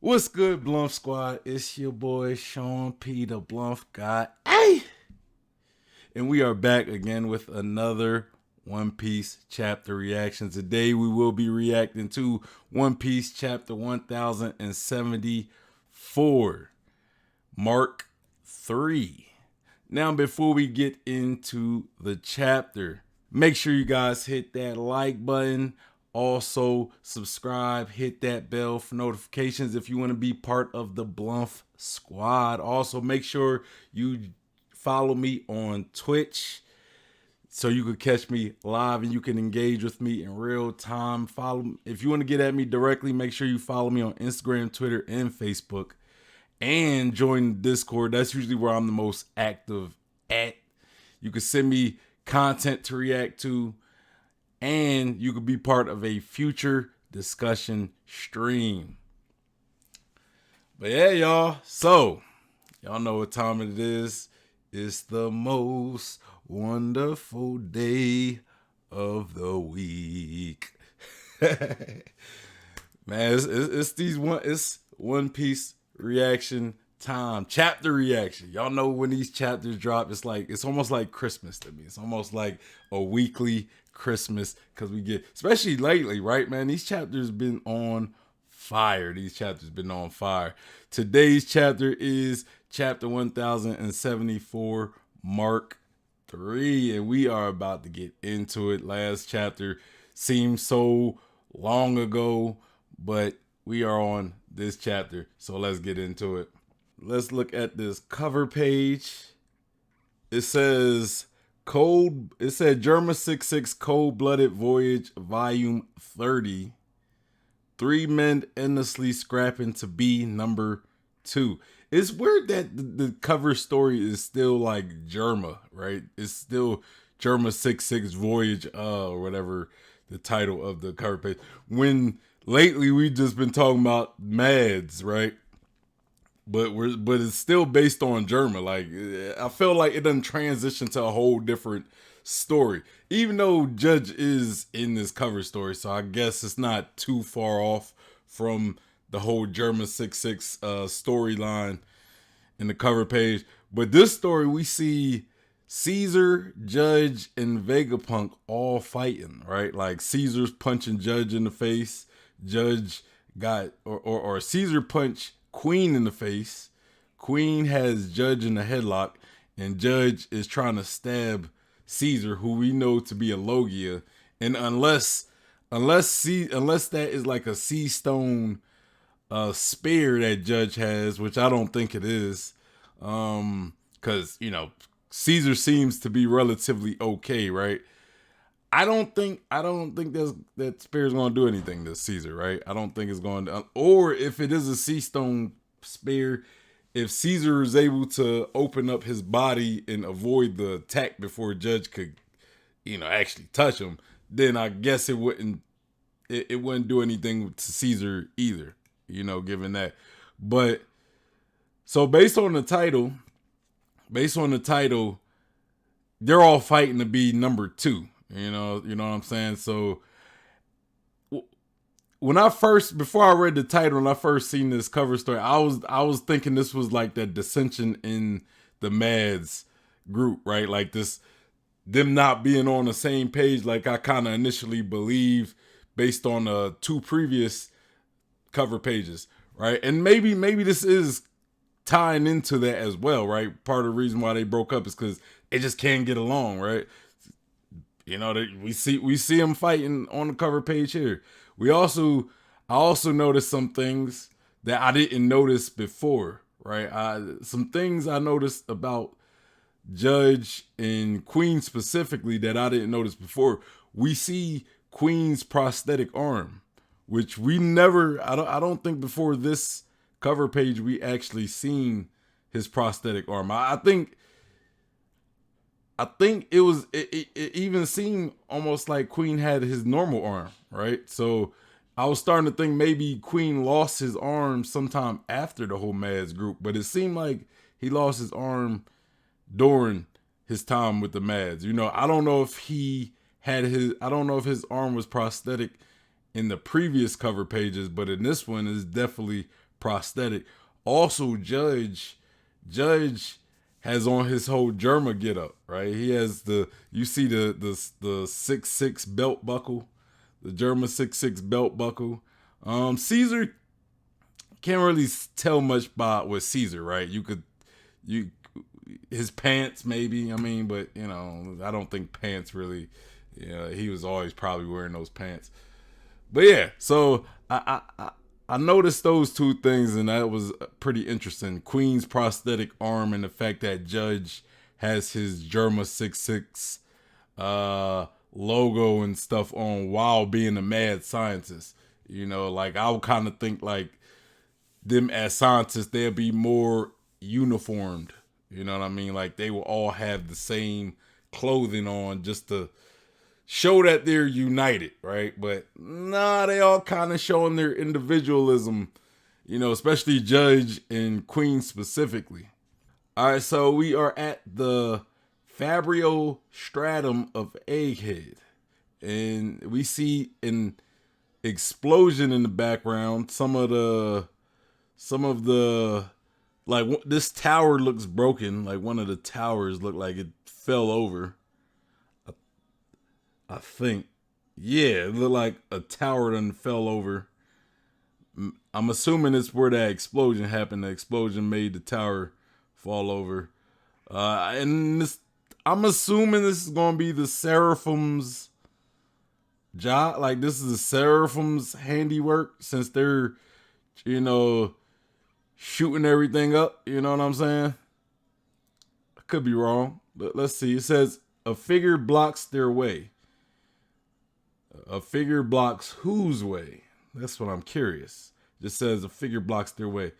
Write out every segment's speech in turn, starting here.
What's good, Bluff Squad? It's your boy Sean P, the Bluff guy. Hey! And we are back again with another One Piece chapter reaction. Today we will be reacting to One Piece chapter 1074, Mark 3. Now, before we get into the chapter, make sure you guys hit that like button. Also, subscribe, hit that bell for notifications if you want to be part of the Bluff Squad. Also, make sure you follow me on Twitch so you can catch me live and you can engage with me in real time. Follow if you want to get at me directly, make sure you follow me on Instagram, Twitter, and Facebook. And join Discord. That's usually where I'm the most active at. You can send me content to react to, and you could be part of a future discussion stream. But yeah, y'all. So, y'all know what time it is. It's the most wonderful day of the week. Man, it's One Piece reaction time, chapter reaction. Y'all know when these chapters drop, it's almost like Christmas to me. It's almost like a weekly Christmas because we get, especially lately, right, man? These chapters been on fire. Today's chapter is chapter 1074, Mark 3, and we are about to get into it. Last chapter seems so long ago, but we are on this chapter, so let's get into it. Let's look at this cover page. It says Germa 66 Cold-Blooded Voyage Volume 30. 3 men endlessly scrapping to be number 2. It's weird that the cover story is still like Germa, right? It's still Germa 66 Voyage, or whatever the title of the cover page. When lately we've just been talking about Mads, right? But it's still based on Germa. Like, I feel like it doesn't transition to a whole different story, even though Judge is in this cover story. So I guess it's not too far off from the whole Germa 66 storyline in the cover page. But this story, we see Caesar, Judge, and Vegapunk all fighting, right? Like Caesar's punching Judge in the face. Judge got, or Caesar punched Queen in the face. Queen has Judge in the headlock, and Judge is trying to stab Caesar, who we know to be a Logia. And unless that is like a sea stone spear that Judge has, which I don't think it is, because Caesar seems to be relatively okay, right? I don't think that spear is going to do anything to Caesar, right? I don't think it's going to. Or if it is a sea stone spear, if Caesar is able to open up his body and avoid the attack before Judge could, actually touch him, then I guess it wouldn't do anything to Caesar either, given that. But so based on the title, they're all fighting to be number 2. You know what I'm saying? So before I read the title and I first seen this cover story, I was thinking this was like that dissension in the Mads group, right? Like them not being on the same page, like I kind of initially believed based on 2 previous cover pages, right? And maybe this is tying into that as well, right? Part of the reason why they broke up is because they just can't get along, right? We see them fighting on the cover page here. I also noticed some things that I didn't notice before, right? Some things I noticed about Judge and Queen specifically that I didn't notice before. We see Queen's prosthetic arm, which we never. I don't think before this cover page we actually seen his prosthetic arm. I think it even seemed almost like Queen had his normal arm, right? So I was starting to think maybe Queen lost his arm sometime after the whole Mads group, but it seemed like he lost his arm during his time with the Mads. I don't know if his arm was prosthetic in the previous cover pages, but in this one is definitely prosthetic. Also, Judge has on his whole Germa get up, right? He has you see the 6'6" belt buckle, the Germa 6'6" belt buckle. Caesar can't really tell much about with Caesar, right? You his pants maybe, I mean, but I don't think pants really. He was always probably wearing those pants. But yeah, so I noticed those two things, and that was pretty interesting. Queen's prosthetic arm and the fact that Judge has his Germa 6'6" logo and stuff on while being a mad scientist. Like I would kind of think like them as scientists, they'll be more uniformed. You know what I mean? Like they will all have the same clothing on just to show that they're united, right? But nah, they all kind of showing their individualism, especially Judge and Queen specifically. All right, so we are at the Fabrio stratum of Egghead, and we see an explosion in the background. Some of the like this tower looks broken. Like one of the towers looked like it fell over. I think, yeah, it looked like a tower done fell over. I'm assuming it's where that explosion happened. The explosion made the tower fall over. And I'm assuming this is gonna be the Seraphim's job. Like this is the Seraphim's handiwork, since they're, shooting everything up. You know what I'm saying? I could be wrong, but let's see. It says a figure blocks their way. A figure blocks whose way? That's what I'm curious. Just says a figure blocks their way.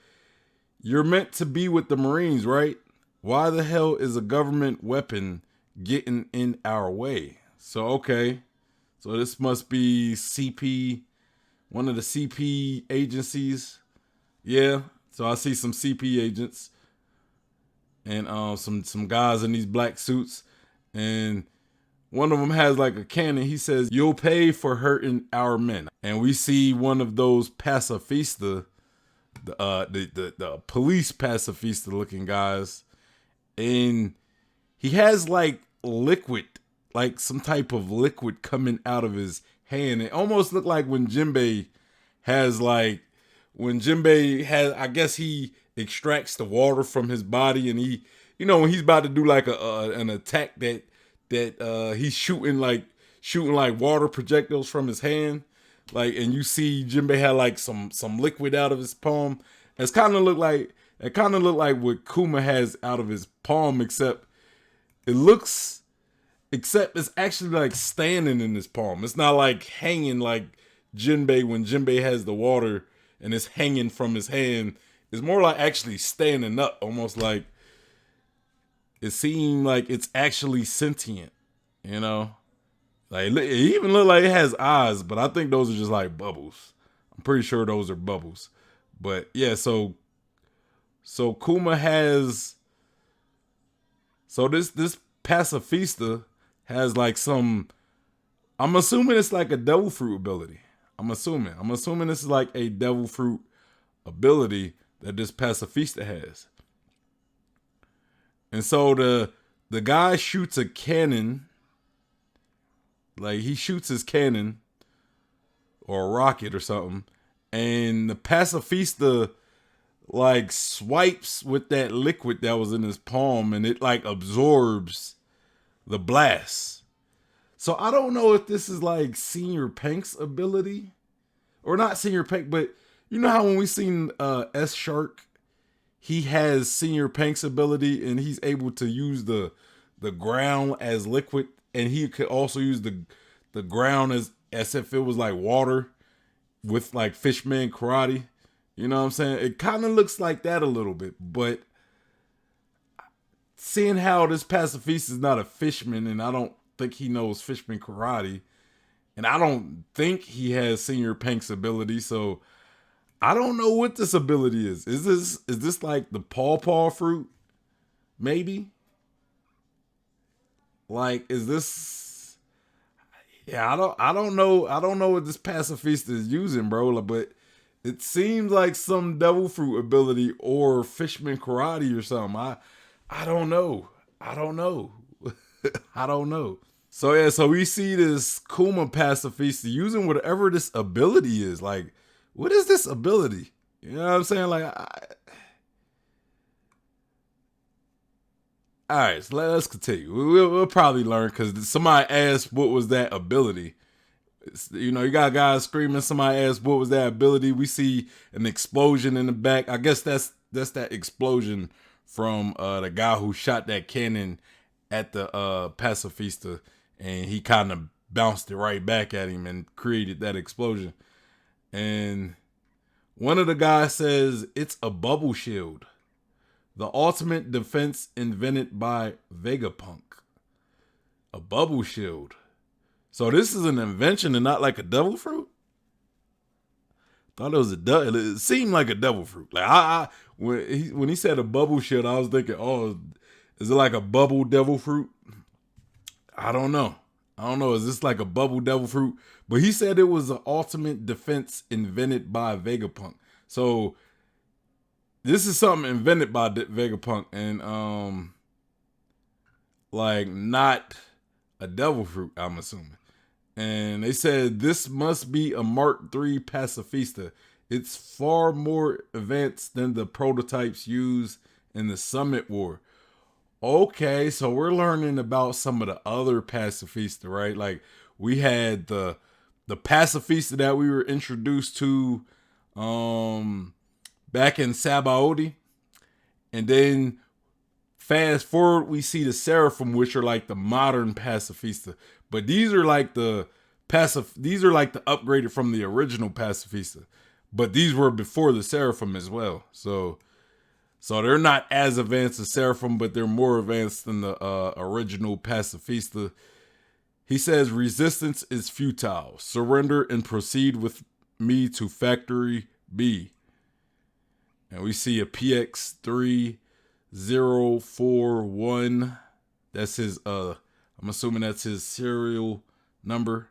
You're meant to be with the Marines, right? Why the hell is a government weapon getting in our way? So, okay. So this must be CP, one of the CP agencies. Yeah. So I see some CP agents and some guys in these black suits, and one of them has like a cannon. He says, "You'll pay for hurting our men." And we see one of those pacifista, the police pacifista looking guys, and he has like liquid, like some type of liquid coming out of his hand. It almost looked like when Jinbei has I guess he extracts the water from his body, and he, when he's about to do like an attack that he's shooting like water projectiles from his hand, like, and you see Jinbei had like some liquid out of his palm. It kind of looked like what Kuma has out of his palm, except it's actually like standing in his palm. It's not like hanging like Jinbei when Jinbei has the water and it's hanging from his hand. It's more like actually standing up, almost like it seemed like it's actually sentient, Like it even looked like it has eyes, but I think those are just like bubbles. I'm pretty sure those are bubbles. But yeah, so Kuma has, so this pacifista has like some, I'm assuming it's like a devil fruit ability. I'm assuming this is like a devil fruit ability that this pacifista has. And so the guy shoots a cannon, like he shoots his cannon or a rocket or something, and the pacifista like swipes with that liquid that was in his palm, and it like absorbs the blast. So I don't know if this is like Senior Pank's ability, or not Senior Pank, but you know how when we seen S Shark, he has Senior Pank's ability, and he's able to use the ground as liquid, and he could also use the ground as if it was like water with like Fishman karate. You know what I'm saying? It kind of looks like that a little bit, but seeing how this pacifist is not a fishman, and I don't think he knows Fishman karate, and I don't think he has Senior Pank's ability, so I don't know what this ability is. Is this like the pawpaw fruit? Maybe? Like, is this, yeah, I don't know what this pacifist is using, bro. But It seems like some devil fruit ability or fishman karate or something. I don't know. I don't know. I don't know. So yeah, so we see this Kuma pacifista using whatever this ability is. Like, what is this ability? You know what I'm saying? Like, all right, so let's continue. We'll probably learn because somebody asked what was that ability. You know, you got guys screaming. Somebody asked what was that ability. We see an explosion in the back. I guess that's that explosion from the guy who shot that cannon at the pacifista, and he kind of bounced it right back at him and created that explosion. And one of the guys says it's a bubble shield, the ultimate defense invented by Vegapunk. A bubble shield. So this is an invention and not like a devil fruit. Thought it was it seemed like a devil fruit. Like when he said a bubble shield, I was thinking, oh, is it like a bubble devil fruit? I don't know. I don't know. Is this like a bubble devil fruit? But he said it was an ultimate defense invented by Vegapunk. So this is something invented by Vegapunk and like not a devil fruit, I'm assuming. And they said this must be a Mark III pacifista. It's far more advanced than the prototypes used in the Summit War. Okay, so we're learning about some of the other pacifista, right? Like we had the pacifista that we were introduced to back in Sabaody, and then fast forward we see the Seraphim, which are like the modern pacifista. But these are like the these are like the upgraded from the original pacifista. But these were before the Seraphim as well. So they're not as advanced as Seraphim, but they're more advanced than the original pacifista. He says resistance is futile. Surrender and proceed with me to Factory B. And we see a PX3041. That's his I'm assuming that's his serial number.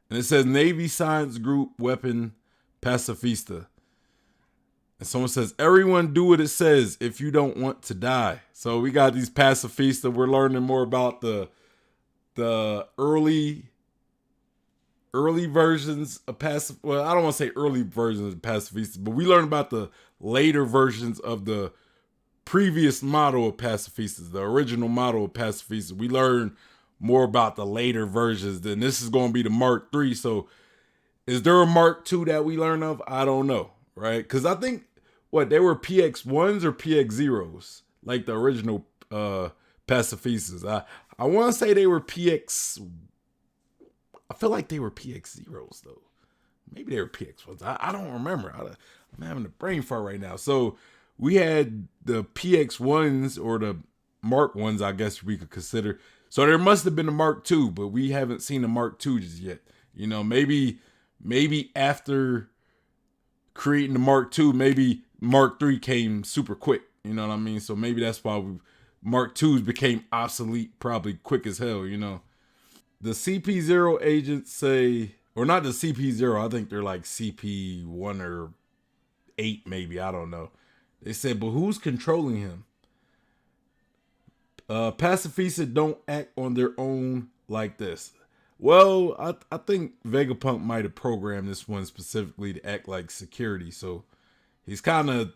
And it says Navy Science Group Weapon Pacifista. And someone says, everyone do what it says if you don't want to die. So we got these pacifista. We're learning more about the early versions of pacifista. Well, I don't want to say early versions of pacifista, but we learned about the later versions of the previous model of pacifistas, the original model of pacifistas. We learned more about the later versions. Then this is going to be the Mark III. So is there a Mark II that we learn of? I don't know, right? Because I think they were PX1s or PX0s, like the original pacifistas. I want to say they were PX. I feel like they were PX0s though. Maybe they were PX1s. I don't remember. I'm having a brain fart right now. So we had the PX1s or the Mark ones, I guess we could consider. So there must have been a Mark II, but we haven't seen a Mark II just yet. You know, maybe after creating the Mark II, maybe Mark III came super quick. You know what I mean? So maybe that's why Mark IIs became obsolete probably quick as hell, you know. The CP0 agents say, or not the CP0, I think they're like CP1 or 8 maybe, I don't know. They said, but who's controlling him? Pacifista don't act on their own like this. Well, I think Vegapunk might have programmed this one specifically to act like security, so he kind of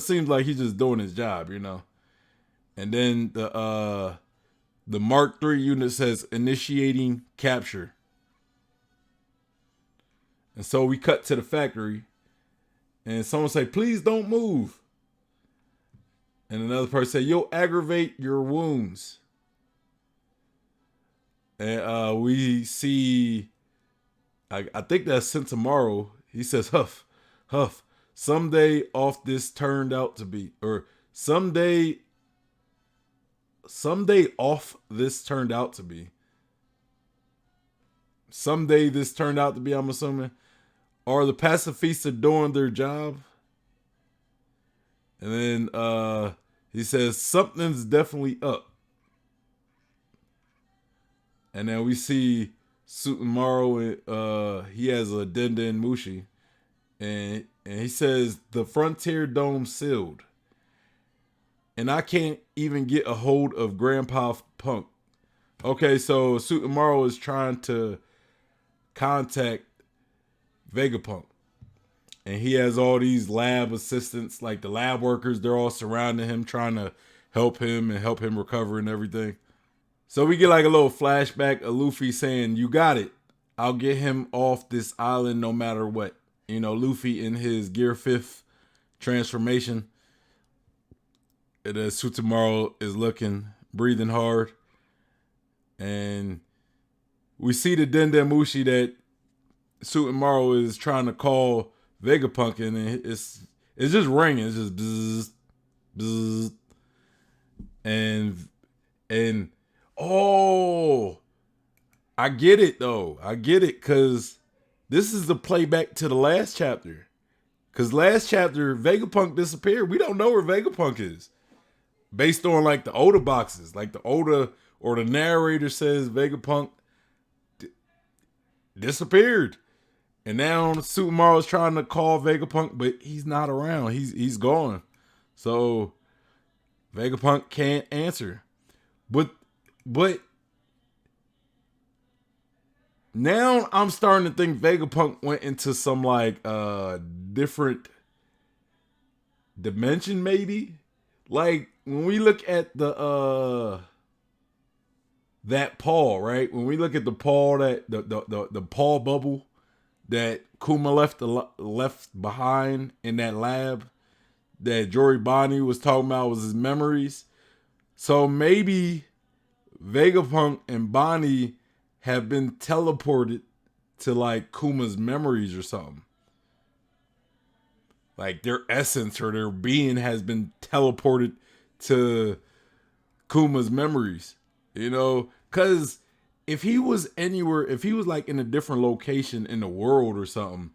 seems like he's just doing his job, you know. And then the Mark III unit says initiating capture. And so we cut to the factory, and someone say, please don't move. And another person say, you'll aggravate your wounds. And we see, I think that's Sentomaru. He says, huff, huff. Someday off this turned out to be, or someday off this turned out to be. Someday this turned out to be, I'm assuming. Are the pacifista doing their job? And then he says, something's definitely up. And then we see Sutenmaru, he has a Denden Mushi. and he says the Frontier Dome sealed, and I can't even get a hold of Grandpa Punk. Okay, so Suitamaru is trying to contact Vegapunk, and he has all these lab assistants, like the lab workers. They're all surrounding him, trying to help him and help him recover and everything. So we get like a little flashback of Luffy saying, "You got it. I'll get him off this island no matter what." You know, Luffy in his Gear 5th transformation. And Suitamaru is looking, breathing hard. And we see the Dendemushi that Suitamaru is trying to call Vegapunk, and it's just ringing. It's just bzzz, bzzz. And oh, I get it though. I get it, because this is the playback to the last chapter. Because last chapter, Vegapunk disappeared. We don't know where Vegapunk is. Based on like the Oda boxes. Like the Oda or the narrator says Vegapunk disappeared. And now Suitamaru is trying to call Vegapunk, but he's not around. He's gone. So Vegapunk can't answer. But now I'm starting to think Vegapunk went into some like different dimension, maybe. Like when we look at the that paw, right? When we look at the paw, that the paw bubble that Kuma left behind in that lab that Jory Bonnie was talking about was his memories. So maybe Vegapunk and Bonnie have been teleported to like Kuma's memories or something. Like their essence or their being has been teleported to Kuma's memories. You know, because if he was anywhere, if he was like in a different location in the world or something,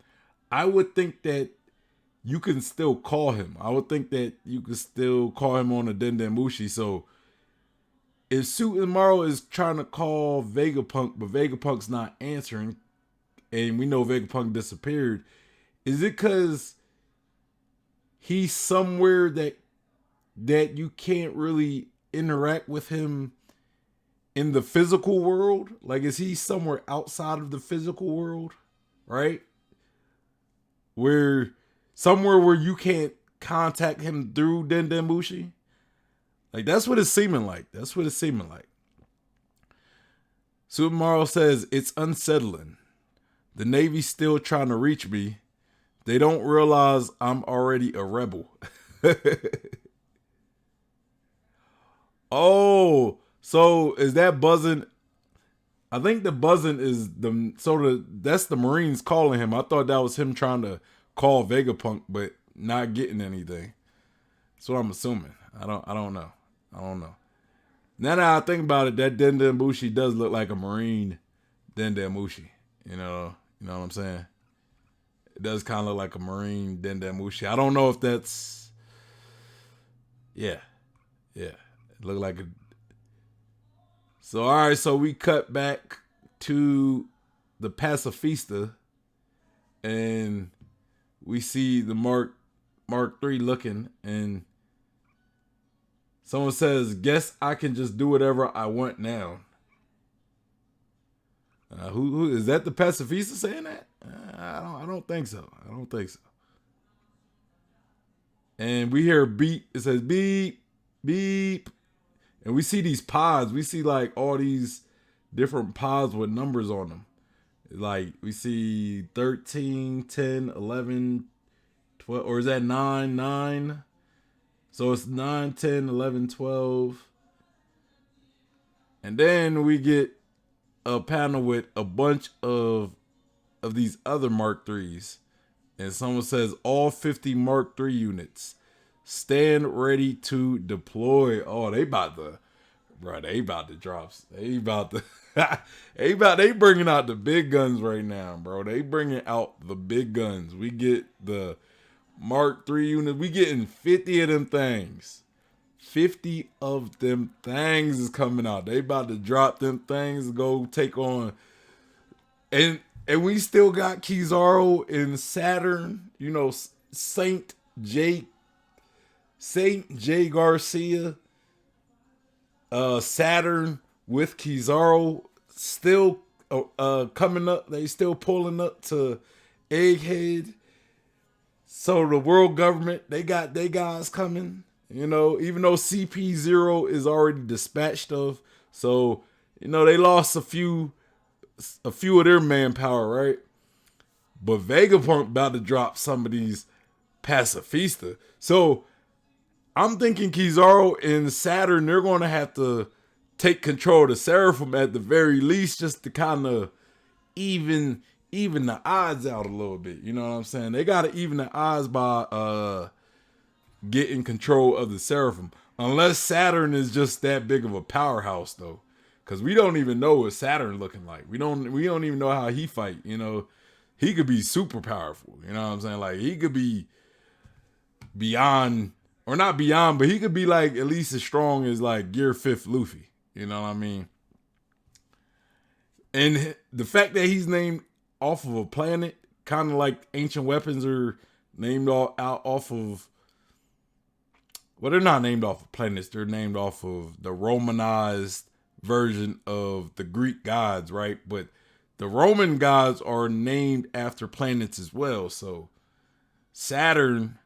I would think that you can still call him. I would think that you could still call him on a Dendemushi. So if Suitamaru is trying to call Vegapunk, but Vegapunk's not answering, and we know Vegapunk disappeared, is it because he's somewhere that you can't really interact with him in the physical world? Like, is he somewhere outside of the physical world, right? Where somewhere where you can't contact him through Dendemushi? Like, that's what it's seeming like. That's what it's seeming like. Suitamaru says, it's unsettling. The Navy's still trying to reach me. They don't realize I'm already a rebel. Oh, so is that buzzing? I think the buzzing is that's the Marines calling him. I thought that was him trying to call Vegapunk, but not getting anything. That's what I'm assuming. I don't know. Now that I think about it, that Dendemushi does look like a Marine Dendemushi. You know what I'm saying? It does kind of look like a Marine Dendemushi. I don't know if that's, yeah. It looked like a. So all right, so we cut back to the Pacifista, and we see the Mark III looking, and someone says, "Guess I can just do whatever I want now." Who is that? The Pacifista saying that? I don't think so. And we hear beep. It says beep, beep, and we see these pods. We see like all these different pods with numbers on them. Like we see 13, 10, 11, 12, or is that 9, 9? So it's 9, 10, 11, 12. And then we get a panel with a bunch of these other Mark IIIs. And someone says all 50 Mark III units stand ready to deploy. Oh, they about to drop. They bringing out the big guns right now, bro. They bringing out the big guns. We get the Mark III units. We getting 50 of them things. 50 of them things is coming out. They about to drop them things, go take on. And And we still got Kizaru in Saturn, you know, J Saint J Garcia, Saturn with Kizaru still coming up. They still pulling up to Egghead. So the world government, they got their guys coming. You know, even though CP0 is already dispatched of, so you know they lost a few of their manpower, right? But Vegapunk about to drop some of these pacifista. So I'm thinking Kizaru and Saturn, they're going to have to take control of the Seraphim at the very least, just to kind of even the odds out a little bit. You know what I'm saying? They got to even the odds by getting control of the Seraphim. Unless Saturn is just that big of a powerhouse, though. Because we don't even know what Saturn looking like. We don't even know how he fight. You know, he could be super powerful. You know what I'm saying? Like, he could be beyond, or not beyond, but he could be like at least as strong as like Gear 5th Luffy. You know what I mean? And the fact that he's named off of a planet, kind of like ancient weapons are named off of, well, they're not named off of planets. They're named off of the Romanized version of the Greek gods, right? But the Roman gods are named after planets as well. So Saturn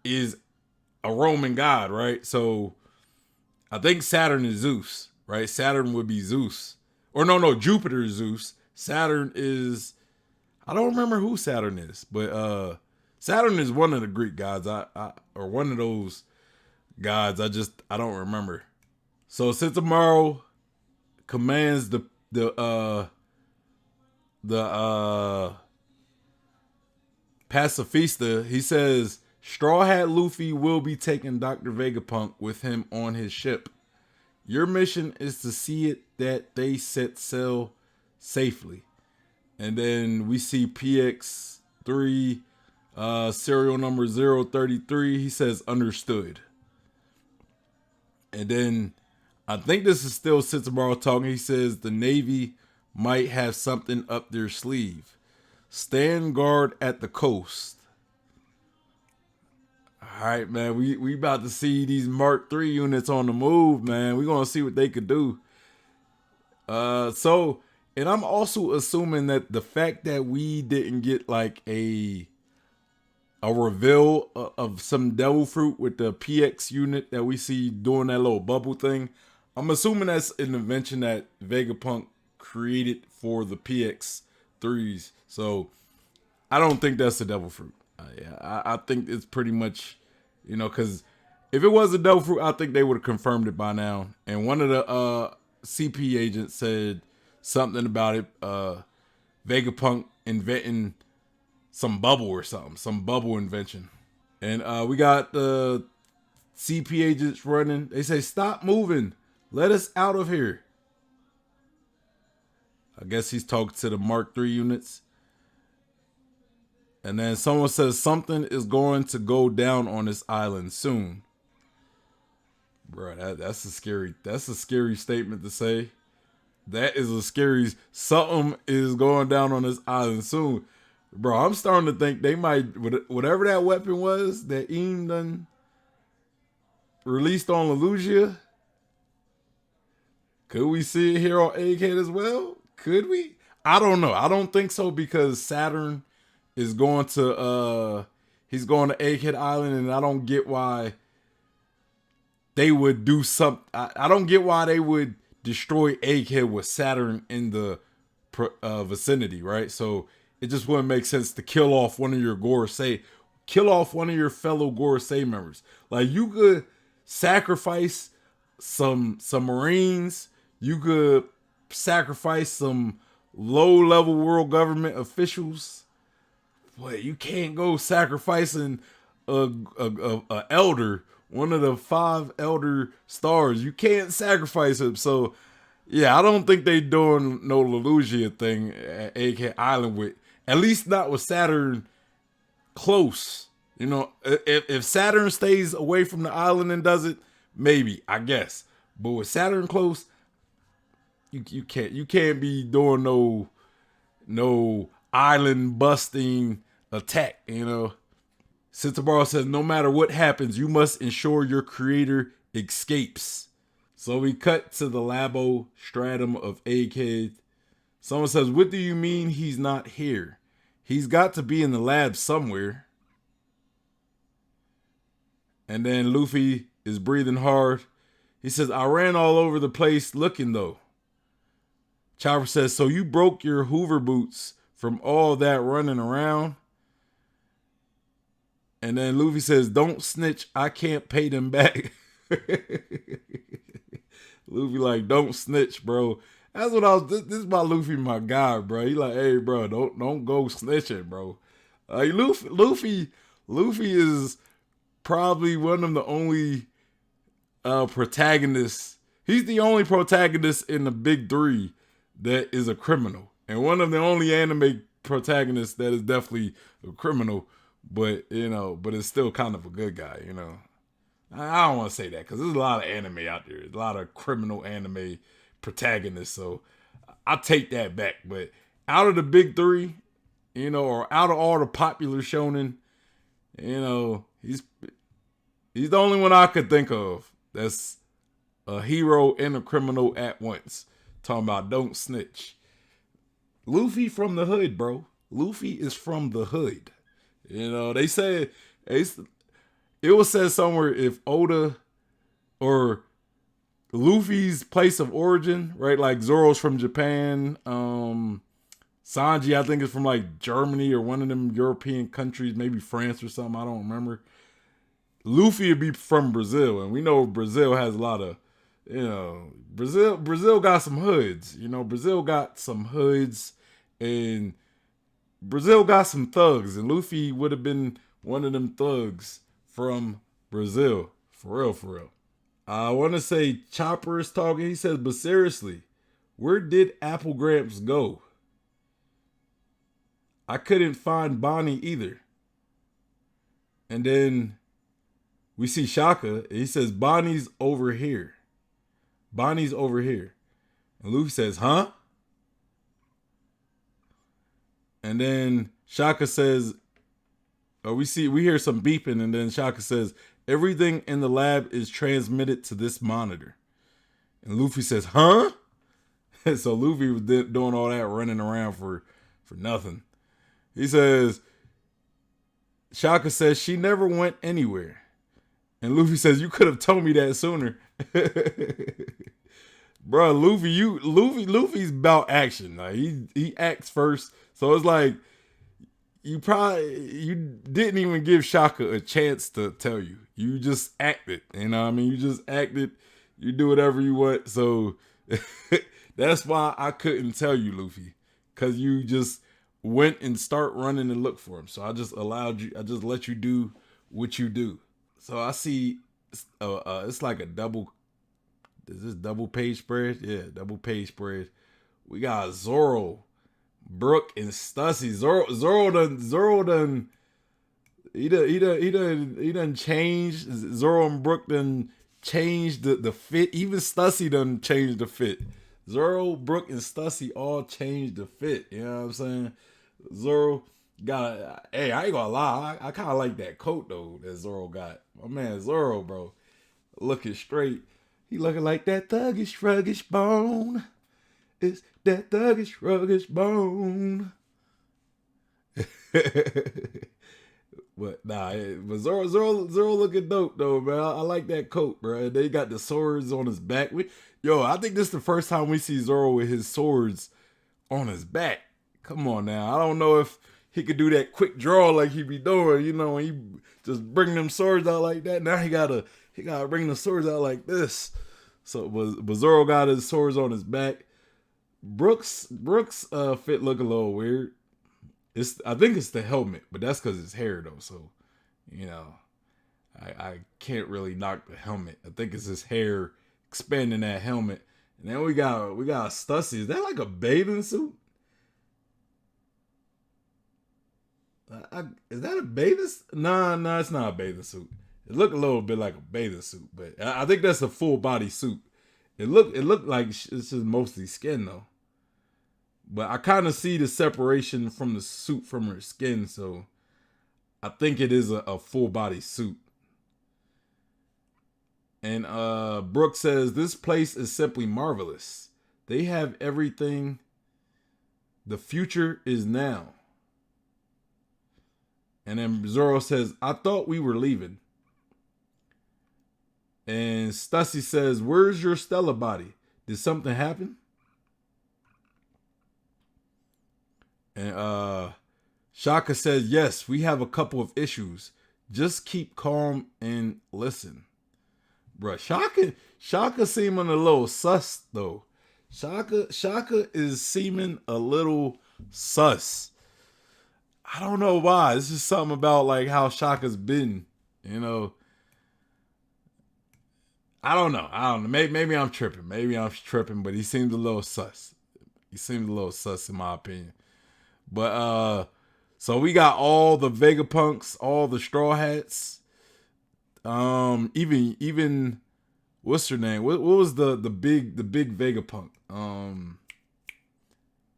is a Roman god, right? So I think Saturn is Zeus, right? Saturn would be Zeus. Or no, Jupiter is Zeus. Saturn is, I don't remember who Saturn is, but Saturn is one of the Greek gods. Or one of those gods. I don't remember. So Sentomaru commands the pacifista. He says Straw Hat Luffy will be taking Dr. Vegapunk with him on his ship. Your mission is to see it that they set sail safely. And then we see PX3 serial number 033. He says understood. And then I think this is still Sentomaru talking. He says the Navy might have something up their sleeve. Stand guard at the coast. All right, man. We about to see these Mark III units on the move, man. We're gonna see what they could do. And I'm also assuming that the fact that we didn't get like a reveal of some devil fruit with the PX unit that we see doing that little bubble thing, I'm assuming that's an invention that Vegapunk created for the PX3s. So I don't think that's a devil fruit. I think it's pretty much, you know, because if it was a devil fruit, I think they would have confirmed it by now. And one of the CP agents said something about it, Vegapunk inventing some bubble or something, some bubble invention. And we got the CP agents running. They say, stop moving. Let us out of here. I guess he's talking to the Mark III units. And then someone says something is going to go down on this island soon. Bro, that's a scary statement to say. That is a scary, something is going down on this island soon. Bro, I'm starting to think they might, whatever that weapon was that Eam done released on Lelougia, could we see it here on Egghead as well? Could we? I don't know. I don't think so, because Saturn is going to he's going to Egghead Island, and I don't get why they would do something. I don't get why they would destroy Egghead with Saturn in the vicinity, right? So it just wouldn't make sense to kill off one of your kill off one of your fellow Gorosei members. Like, you could sacrifice some Marines, you could sacrifice some low-level world government officials. Boy, you can't go sacrificing a elder, one of the 5 elder stars. You can't sacrifice him. So, yeah, I don't think they doing no Lelougia thing at Egghead Island with, at least not with Saturn close. You know, if Saturn stays away from the island and does it, maybe, I guess. But with Saturn close, you can't be doing no island busting attack, you know. Sentomaru says, no matter what happens, you must ensure your creator escapes. So we cut to the Labo stratum of Egghead. Someone says, what do you mean he's not here? He's got to be in the lab somewhere. And then Luffy is breathing hard. He says, I ran all over the place looking though. Chopper says, so you broke your Hoover boots from all that running around? And then Luffy says, don't snitch, I can't pay them back. Luffy like, don't snitch, bro. That's what I was, this is my Luffy, my guy, bro. He like, hey, bro, don't go snitching, bro. Luffy is probably one of the only protagonists. He's the only protagonist in the big three that is a criminal. And one of the only anime protagonists that is definitely a criminal, but, you know, but it's still kind of a good guy, you know. I don't want to say that because there's a lot of anime out there. There's a lot of criminal anime protagonists. So I take that back. But out of the big three, you know, or out of all the popular shonen, you know, he's the only one I could think of that's a hero and a criminal at once. Talking about don't snitch. Luffy from the hood, bro. Luffy is from the hood. You know, they said it was said somewhere if Oda or Luffy's place of origin, right? Like Zoro's from Japan. Sanji, I think, is from like Germany or one of them European countries, maybe France or something. I don't remember. Luffy would be from Brazil, and we know Brazil has a lot of, you know, Brazil got some hoods. You know, Brazil got some hoods, and Brazil got some thugs, and Luffy would have been one of them thugs from Brazil. For real, for real. I want to say Chopper is talking. He says, but seriously, where did Apple Gramps go? I couldn't find Bonnie either. And then we see Shaka, and he says, Bonnie's over here. Bonnie's over here. And Luffy says, huh? And then Shaka says, we hear some beeping, and then Shaka says, everything in the lab is transmitted to this monitor. And Luffy says, huh? So Luffy was doing all that running around for nothing. He says, Shaka says, she never went anywhere. And Luffy says, you could have told me that sooner. Bro, Luffy's about action. Like he acts first. So it's like, you didn't even give Shaka a chance to tell you. You just acted, you know what I mean? You just acted, you do whatever you want. So that's why I couldn't tell you, Luffy, because you just went and start running and look for him. So I just let you do what you do. So I see, it's like a double, is this double page spread? Yeah, double page spread. We got Zoro, Brook, and Stussy. Zoro done he done changed. Zoro and Brook done changed the fit. Even Stussy done changed the fit. Zoro, Brook, and Stussy all changed the fit. You know what I'm saying? Zoro got hey, I ain't gonna lie. I kind of like that coat though that Zoro got. My man Zoro, bro, looking straight. He looking like that thuggish, ruggish bone. It's that thuggish, ruggish bone. But Zoro looking dope though, man. I like that coat, bro. They got the swords on his back. I think this is the first time we see Zoro with his swords on his back. Come on now. I don't know if he could do that quick draw like he be doing, you know, when he just bring them swords out like that. Now he gotta bring the swords out like this. So but Zoro got his swords on his back. Brooks fit look a little weird. I think it's the helmet, but that's because it's hair though. So, you know, I can't really knock the helmet. I think it's his hair expanding that helmet. And then we got Stussy. Is that like a bathing suit? Is that a bathing suit? Nah, it's not a bathing suit. It looked a little bit like a bathing suit, but I think that's a full body suit. It looked like it's just mostly skin though. But I kind of see the separation from the suit from her skin, so I think it is a full body suit. And Brooke says, this place is simply marvelous. They have everything. The future is now. And then Zoro says, I thought we were leaving. And Stussy says, where's your Stella body? Did something happen? And Shaka says, yes, we have a couple of issues. Just keep calm and listen. Bruh, Shaka seeming a little sus though. Shaka is seeming a little sus. I don't know why. This is something about like how Shaka's been, you know. I don't know. Maybe I'm tripping. But he seems a little sus. In my opinion. But so we got all the Vegapunks, all the Straw Hats. Even what's her name? What was the big Vegapunk?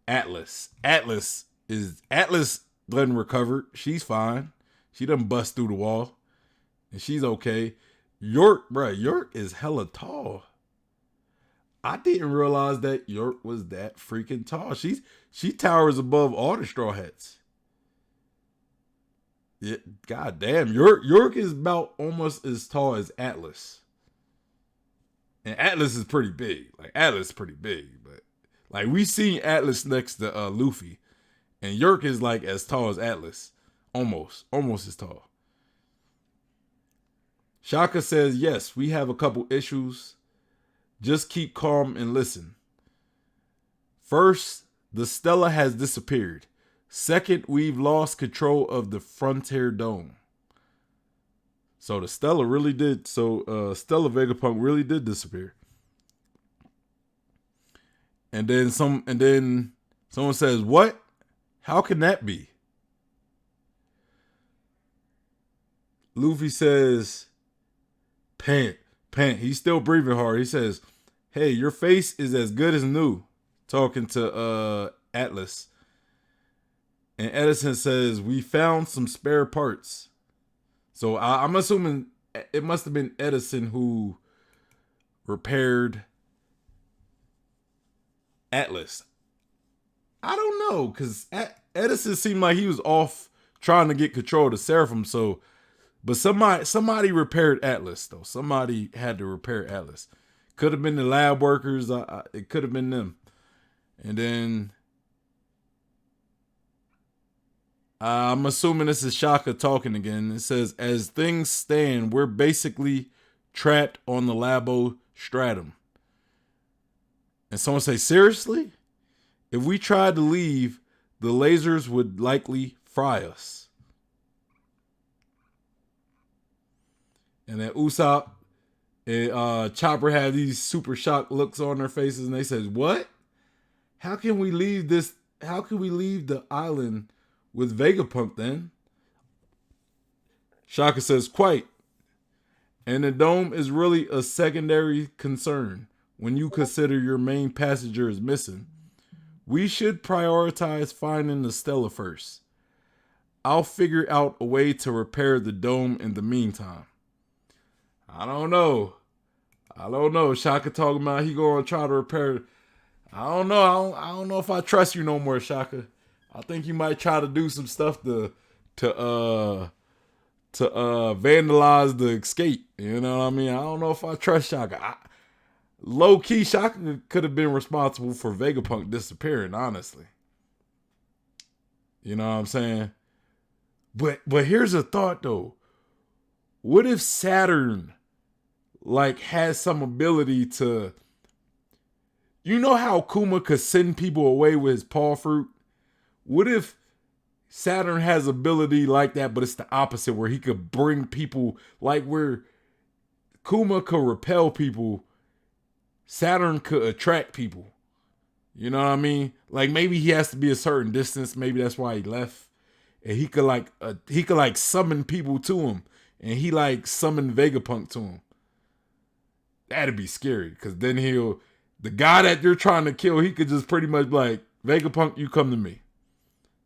Atlas. Atlas done recovered. She's fine. She done bust through the wall. And she's okay. York is hella tall. I didn't realize that York was that freaking tall. She towers above all the Straw Hats. Yeah, god damn. York is about almost as tall as Atlas. And Atlas is pretty big. But like we seen Atlas next to Luffy. And York is like as tall as Atlas. Almost as tall. Shaka says, yes, we have a couple issues. Just keep calm and listen. First, the Stella has disappeared. Second, we've lost control of the Frontier Dome. So the Stella really did. Stella Vegapunk really did disappear. And then someone says, what? How can that be? Luffy says, Pant. He's still breathing hard. He says, hey, your face is as good as new. Talking to Atlas. And Edison says, we found some spare parts. So I'm assuming it must have been Edison who repaired Atlas. I don't know, because Edison seemed like he was off trying to get control of the Seraphim. But somebody repaired Atlas, though. Somebody had to repair Atlas. Could have been the lab workers. It could have been them. And then I'm assuming this is Shaka talking again. It says, as things stand, we're basically trapped on the Labo Stratum. And someone say, seriously? If we tried to leave, the lasers would likely fry us. And then Usopp and Chopper have these super shocked looks on their faces, and they says, what? How can we leave the island with Vegapunk then? Shaka says, quite. And the dome is really a secondary concern when you consider your main passenger is missing. We should prioritize finding the Stella first. I'll figure out a way to repair the dome in the meantime. I don't know. Shaka talking about he gonna try to repair. I don't know. I don't know if I trust you no more, Shaka. I think you might try to do some stuff to vandalize the escape. You know what I mean? I don't know if I trust Shaka. Low key, Shaka could have been responsible for Vegapunk disappearing. Honestly, you know what I'm saying? But here's a thought though. What if Saturn like has some ability to, you know how Kuma could send people away with his paw fruit? What if Saturn has ability like that, but it's the opposite, where he could bring people, like where Kuma could repel people, Saturn could attract people. You know what I mean? Like maybe he has to be a certain distance. Maybe that's why he left. And he could summon people to him, and he like summoned Vegapunk to him. That'd be scary, because then the guy that you're trying to kill, he could just pretty much like Vegapunk, you come to me.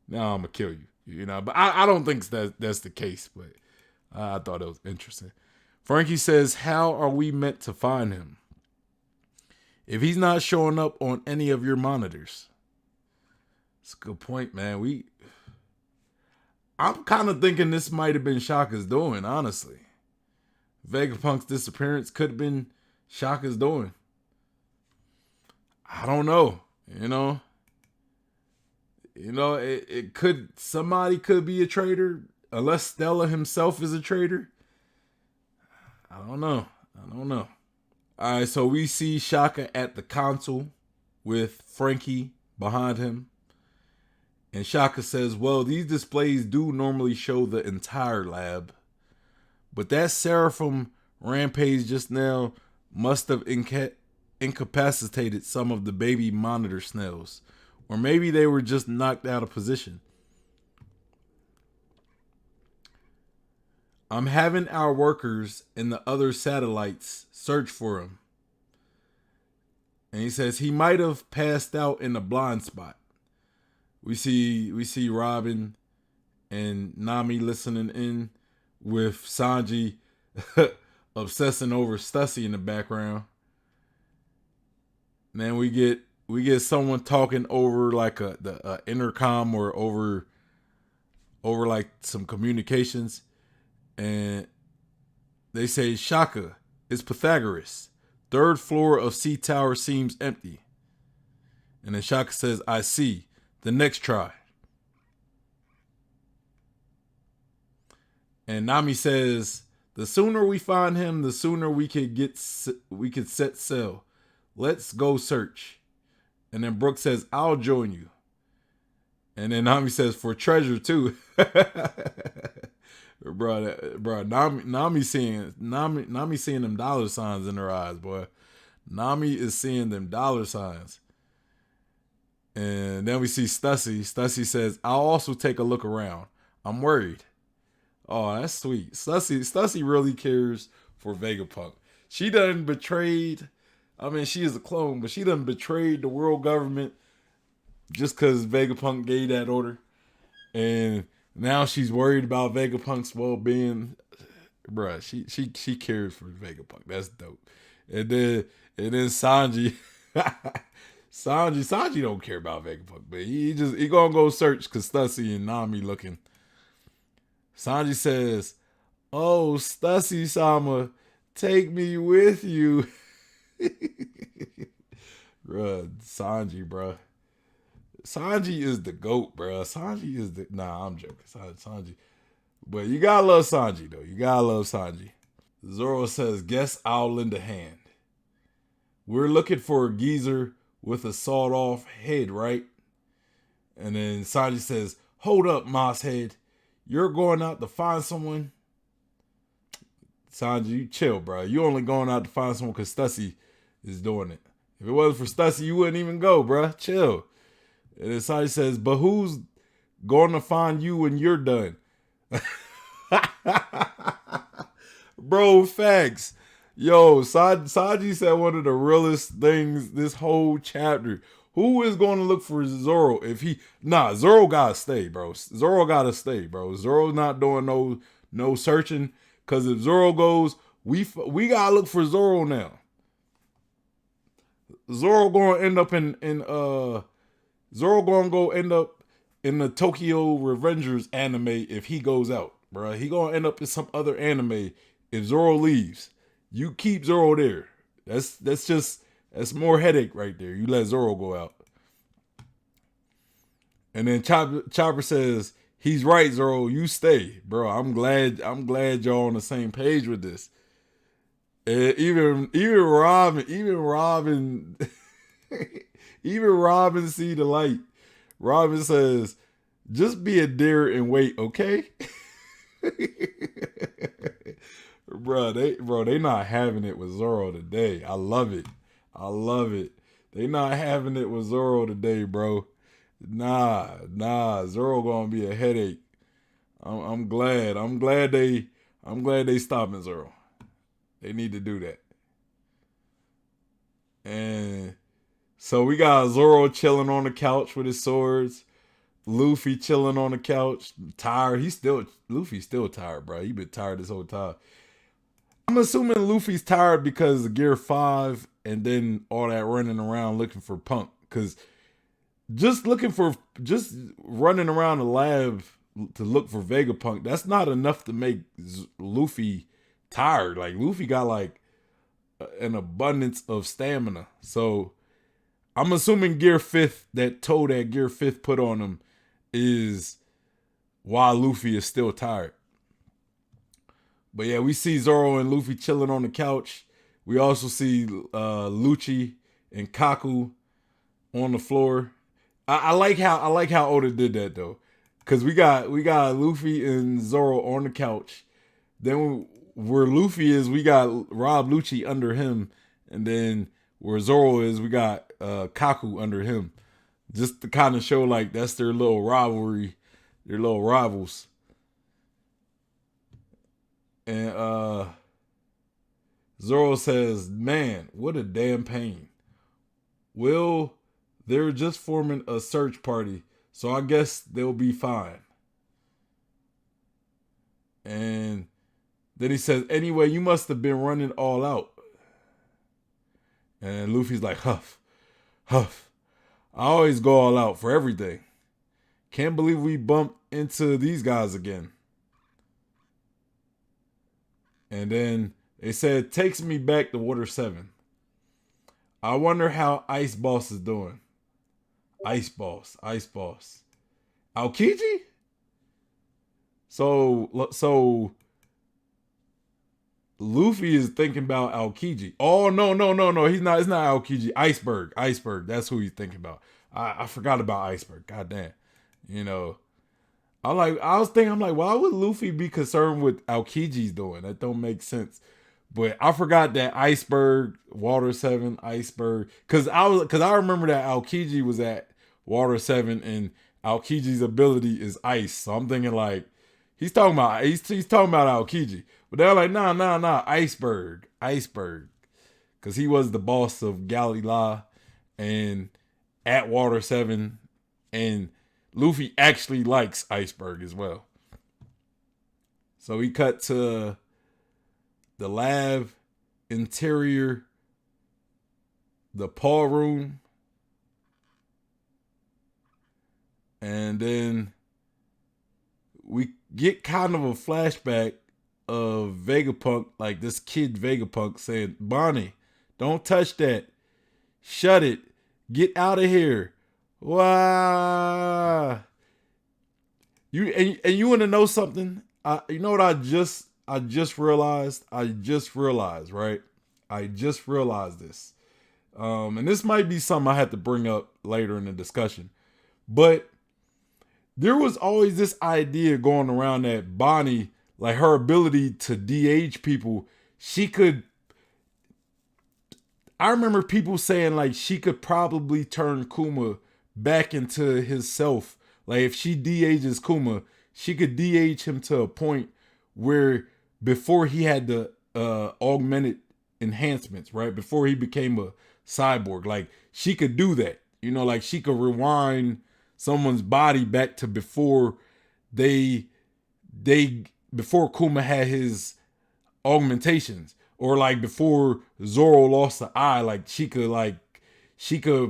Now I'm gonna kill you. You know, but I don't think that's the case. But I thought it was interesting. Frankie says, "How are we meant to find him if he's not showing up on any of your monitors?" It's a good point, man. I'm kind of thinking this might have been Shaka's doing, honestly. Vegapunk's disappearance could have been Shaka's doing. I don't know. It could, somebody could be a traitor, unless Stella himself is a traitor. I don't know. All right, so we see Shaka at the console with Frankie behind him. And Shaka says, well, these displays do normally show the entire lab. But that Seraphim rampage just now must have incapacitated some of the baby monitor snails. Or maybe they were just knocked out of position. I'm having our workers and the other satellites search for him. And he says he might have passed out in a blind spot. We see Robin and Nami listening in with Sanji obsessing over Stussy in the background. And then we get someone talking over like the intercom or over like some communications, and they say, Shaka, it's Pythagoras. 3rd floor of C Tower seems empty. And then Shaka says, I see. The next try. And Nami says, the sooner we find him, the sooner we could set sail. Let's go search. And then Brooke says, I'll join you. And then Nami says, for treasure too. bro, Nami seeing them dollar signs in her eyes, boy. Nami is seeing them dollar signs. And then we see Stussy. Stussy says, I'll also take a look around. I'm worried. Oh, that's sweet. Stussy really cares for Vegapunk. She done betrayed, she is a clone, but she done betrayed the world government just because Vegapunk gave that order. And now she's worried about Vegapunk's well-being. Bruh, she cares for Vegapunk. That's dope. And then Sanji... Sanji don't care about Vegapunk, but he gonna go search because Stussy and Nami looking. Sanji says, oh, Stussy-sama, take me with you. Bruh, Sanji. Sanji is the GOAT, bruh. Sanji is the... Nah, I'm joking. Sanji. But you gotta love Sanji, though. You gotta love Sanji. Zoro says, guess I'll lend a hand. We're looking for a geezer with a sawed-off head, right? And then Sanji says, hold up, Moss Head. You're going out to find someone? Sanji, you chill, bro. You only going out to find someone because Stussy is doing it. If it wasn't for Stussy, you wouldn't even go, bro. Chill. And then Sanji says, but who's going to find you when you're done? Bro, facts. Yo, Sanji said one of the realest things this whole chapter. Who is going to look for Zoro if he... Nah, Zoro gotta stay, bro. Zoro gotta stay, bro. Zoro's not doing no searching. Because if Zoro goes, we gotta look for Zoro now. Zoro gonna end up Zoro gonna go end up in the Tokyo Revengers anime if he goes out, bro. He gonna end up in some other anime if Zoro leaves. You keep Zoro there. That's more headache right there. You let Zoro go out. And then Chopper says, he's right, Zoro. You stay, bro. I'm glad y'all on the same page with this. And even Robin see the light. Robin says, just be a deer and wait, okay? They not having it with Zoro today. I love it. They not having it with Zoro today, bro. Nah. Zoro gonna be a headache. I'm glad they stopping Zoro. They need to do that. And So we got Zoro chilling on the couch with his swords. Luffy chilling on the couch, tired. Luffy's still tired, bro. He been tired this whole time. I'm assuming Luffy's tired because of Gear 5 and then all that running around looking for Punk. Cause just running around the lab to look for Vegapunk, that's not enough to make Luffy tired. Like Luffy got like an abundance of stamina. So I'm assuming Gear 5th, that toe that Gear 5th put on him, is why Luffy is still tired. But yeah, we see Zoro and Luffy chilling on the couch. We also see Lucci and Kaku on the floor. I like how Oda did that though, because we got Luffy and Zoro on the couch. Then where Luffy is, we got Rob Lucci under him, and then where Zoro is, we got Kaku under him, just to kind of show like that's their little rivalry, their little rivals. And Zoro says, "Man, what a damn pain. Well, they're just forming a search party, so I guess they'll be fine." And then he says, "Anyway, you must have been running all out." And Luffy's like, "Huff, huff. I always go all out for everything. Can't believe we bumped into these guys again." And then they said, "Takes me back to Water 7. I wonder how Ice Boss is doing." Ice Boss. Aokiji? So Luffy is thinking about Aokiji. Oh, no. He's not. It's not Aokiji. Iceberg. That's who he's thinking about. I forgot about Iceberg. God damn. You know, I'm like, why would Luffy be concerned with Aokiji's doing? That don't make sense. But I forgot that Iceberg, Water 7, Iceberg. Cause I remember that Aokiji was at Water 7 and Aokiji's ability is ice. So I'm thinking like he's talking about Aokiji. But they're like, nah, Iceberg. Cause he was the boss of Galley La and at Water 7, and Luffy actually likes Iceberg as well. So we cut to the lab interior, the paw room, and then we get kind of a flashback of Vegapunk, like this kid Vegapunk saying, "Bonnie, don't touch that. Shut it. Get out of here." Wow. You want to know something? You know what I just realized? Right? I just realized this. And this might be something I have to bring up later in the discussion. But there was always this idea going around that Bonnie, like her ability to de-age people, I remember people saying like she could probably turn Kuma back into his self. Like if she de-ages Kuma, she could de-age him to a point where before he had the augmented enhancements, right? Before he became a cyborg, like she could do that. You know, like she could rewind someone's body back to before before Kuma had his augmentations, or like before Zoro lost the eye. Like she could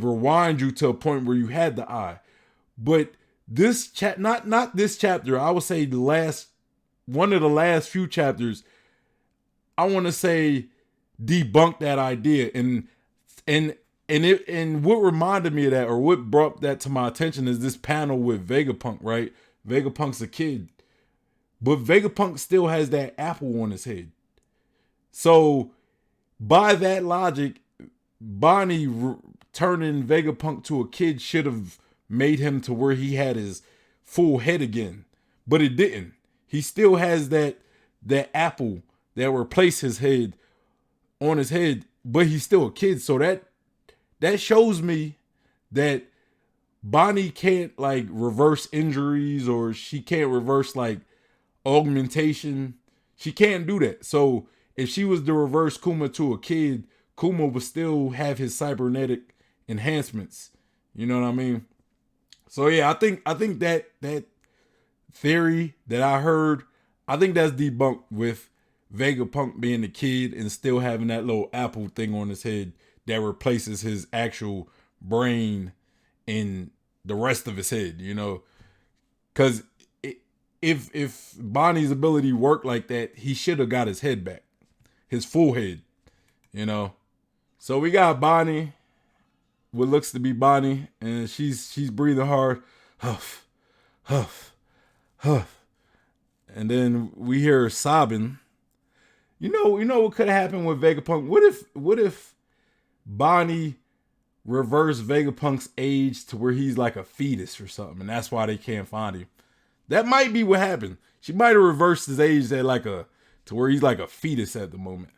rewind you to a point where you had the eye. But this not this chapter, I would say one of the last few chapters, I want to say debunked that idea. And what reminded me of that, or what brought that to my attention, is this panel with Vegapunk, right? Vegapunk's a kid, but Vegapunk still has that apple on his head. So by that logic, Bonnie turning Vegapunk to a kid should have made him to where he had his full head again, but it didn't. He still has that apple that replaced his head on his head, but he's still a kid. So that shows me that Bonnie can't like reverse injuries, or she can't reverse like augmentation. She can't do that. So if she was to reverse Kuma to a kid, Kuma would still have his cybernetic enhancements. You know what I mean? So yeah, I think that theory that I heard, I think that's debunked with Vegapunk being the kid and still having that little apple thing on his head that replaces his actual brain in the rest of his head, you know? Because if Bonnie's ability worked like that, he should have got his head back, his full head, you know? So we got Bonnie, what looks to be Bonnie, and she's breathing hard, huff, huff, huff. And then we hear her sobbing. You know what could have happened with Vegapunk? What if Bonnie reversed Vegapunk's age to where he's like a fetus or something, and that's why they can't find him? That might be what happened. She might have reversed his age to where he's like a fetus at the moment.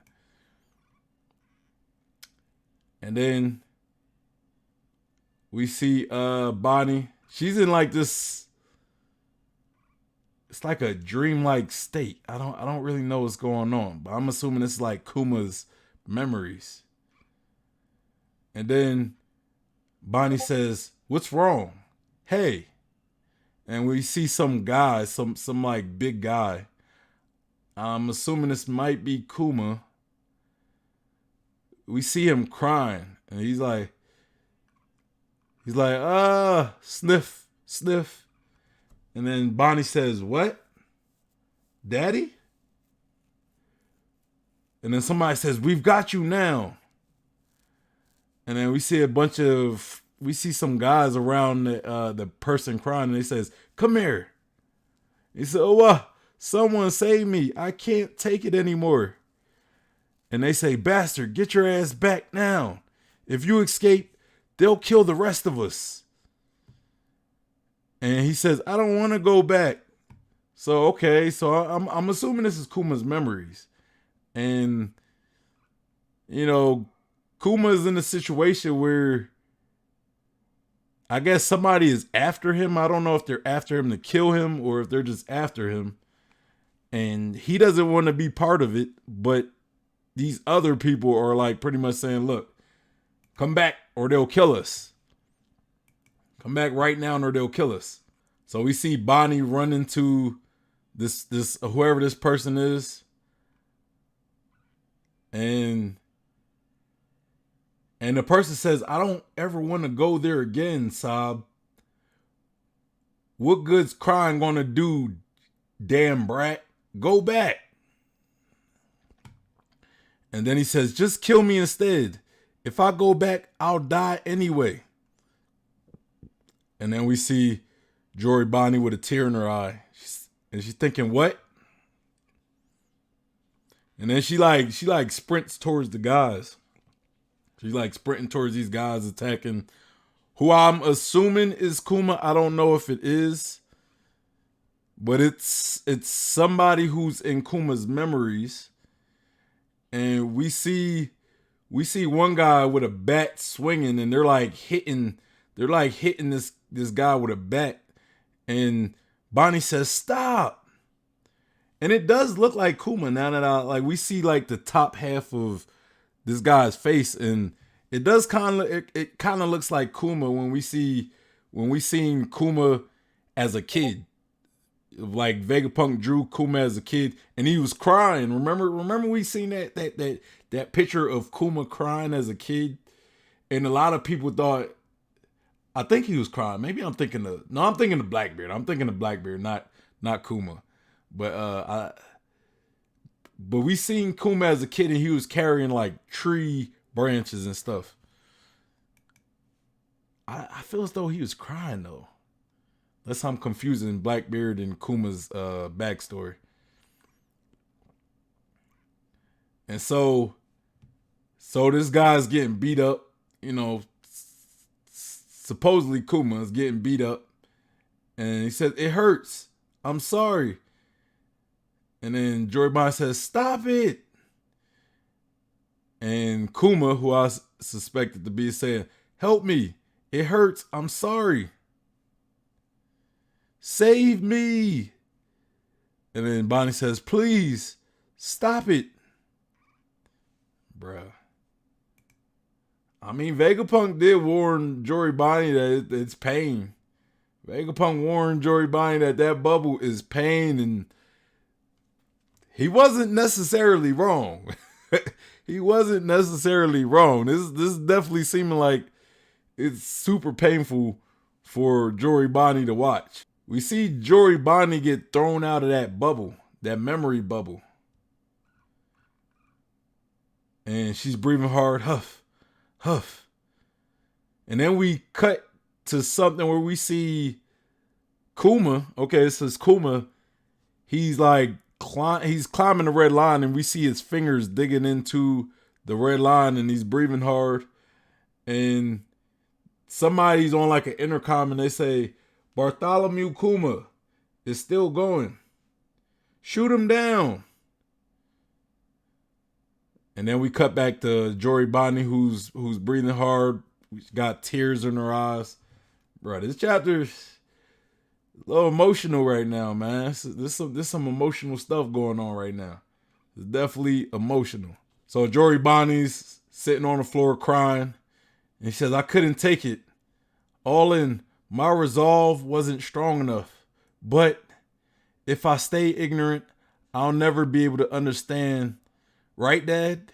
And then we see Bonnie. She's in like this, it's like a dreamlike state. I don't really know what's going on, but I'm assuming it's like Kuma's memories. And then Bonnie says, "What's wrong? Hey." And we see some guy, some like big guy. I'm assuming this might be Kuma. We see him crying, and he's like, sniff, sniff. And then Bonnie says, "What? Daddy?" And then somebody says, "We've got you now." And then we see some guys around the person crying, and they says, "Come here." He said, "Oh, someone save me. I can't take it anymore." And they say, "Bastard, get your ass back now. If you escape, they'll kill the rest of us." And he says, "I don't want to go back." So, okay. So I'm assuming this is Kuma's memories. And, you know, Kuma's in a situation where I guess somebody is after him. I don't know if they're after him to kill him or if they're just after him. And he doesn't want to be part of it, but these other people are like pretty much saying, "Look, come back or they'll kill us. Come back right now or they'll kill us." So we see Bonnie run into this whoever this person is. And the person says, "I don't ever want to go there again, Saab. What good's crying gonna do, damn brat? Go back." And then he says, "Just kill me instead. If I go back, I'll die anyway." And then we see Jory Bonnie with a tear in her eye. And she's thinking, "What?" And then she sprints towards the guys. She's like sprinting towards these guys attacking who I'm assuming is Kuma. I don't know if it is. But it's somebody who's in Kuma's memories. And we see one guy with a bat swinging, and they're like hitting this guy with a bat. And Bonnie says, "Stop." And it does look like Kuma now that we see like the top half of this guy's face, and it does kind of looks like Kuma when we seen Kuma as a kid. Like Vegapunk drew Kuma as a kid, and he was crying. Remember we seen that picture of Kuma crying as a kid, and a lot of people thought, I think he was crying. Maybe I'm thinking of Blackbeard. I'm thinking of Blackbeard, not Kuma. But we seen Kuma as a kid, and he was carrying like tree branches and stuff. I feel as though he was crying though. That's how I'm confusing Blackbeard and Kuma's backstory. And so this guy's getting beat up. You know, supposedly Kuma is getting beat up, and he says, "It hurts. I'm sorry." And then Jory Bonnie says, "Stop it." And Kuma, who I suspected to be, saying, "Help me. It hurts. I'm sorry. Save me." And then Bonnie says, "Please, stop it." Bruh. I mean, Vegapunk did warn Jory Bonnie that it's pain. Vegapunk warned Jory Bonnie that that bubble is pain, and he wasn't necessarily wrong. He wasn't necessarily wrong. This is definitely seeming like it's super painful for Jory Bonnie to watch. We see Jory Bonnie get thrown out of that bubble, that memory bubble. And she's breathing hard, huff, huff. And then we cut to something where we see Kuma. Okay, it says Kuma. He's like he's climbing the red line, and we see his fingers digging into the red line, and he's breathing hard. And somebody's on like an intercom, and they say, Bartholomew Kuma is still going. Shoot him down. And then we cut back to Jory Bonnie, who's breathing hard. She's got tears in her eyes. Bro, this chapter is a little emotional right now, man. There's some emotional stuff going on right now. It's definitely emotional. So Jory Bonnie's sitting on the floor crying. And he says, I couldn't take it. All in, my resolve wasn't strong enough. But if I stay ignorant, I'll never be able to understand. Right, Dad?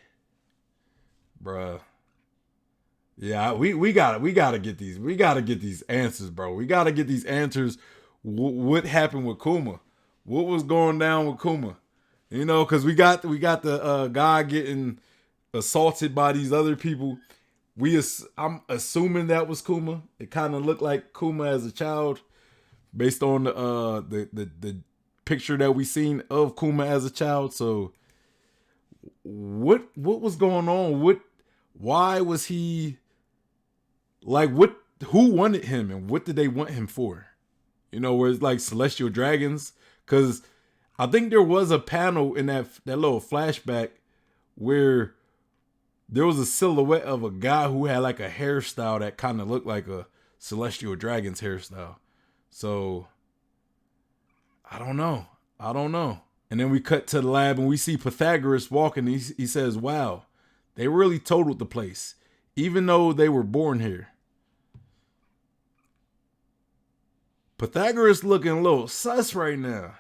Bruh. Yeah, we gotta get these. We gotta get these answers, bro. We gotta get these answers. What happened with Kuma? What was going down with Kuma? You know, because we got the guy getting assaulted by these other people. I'm assuming that was Kuma. It kind of looked like Kuma as a child, based on the picture that we seen of Kuma as a child. So, what was going on? Why was he like what? Who wanted him, and what did they want him for? You know, where it's like celestial dragons. Because I think there was a panel in that little flashback where there was a silhouette of a guy who had like a hairstyle that kind of looked like a celestial dragon's hairstyle. So I don't know. And then we cut to the lab and we see Pythagoras walking. He says, wow, they really totaled the place, even though they were born here. Pythagoras looking a little sus right now.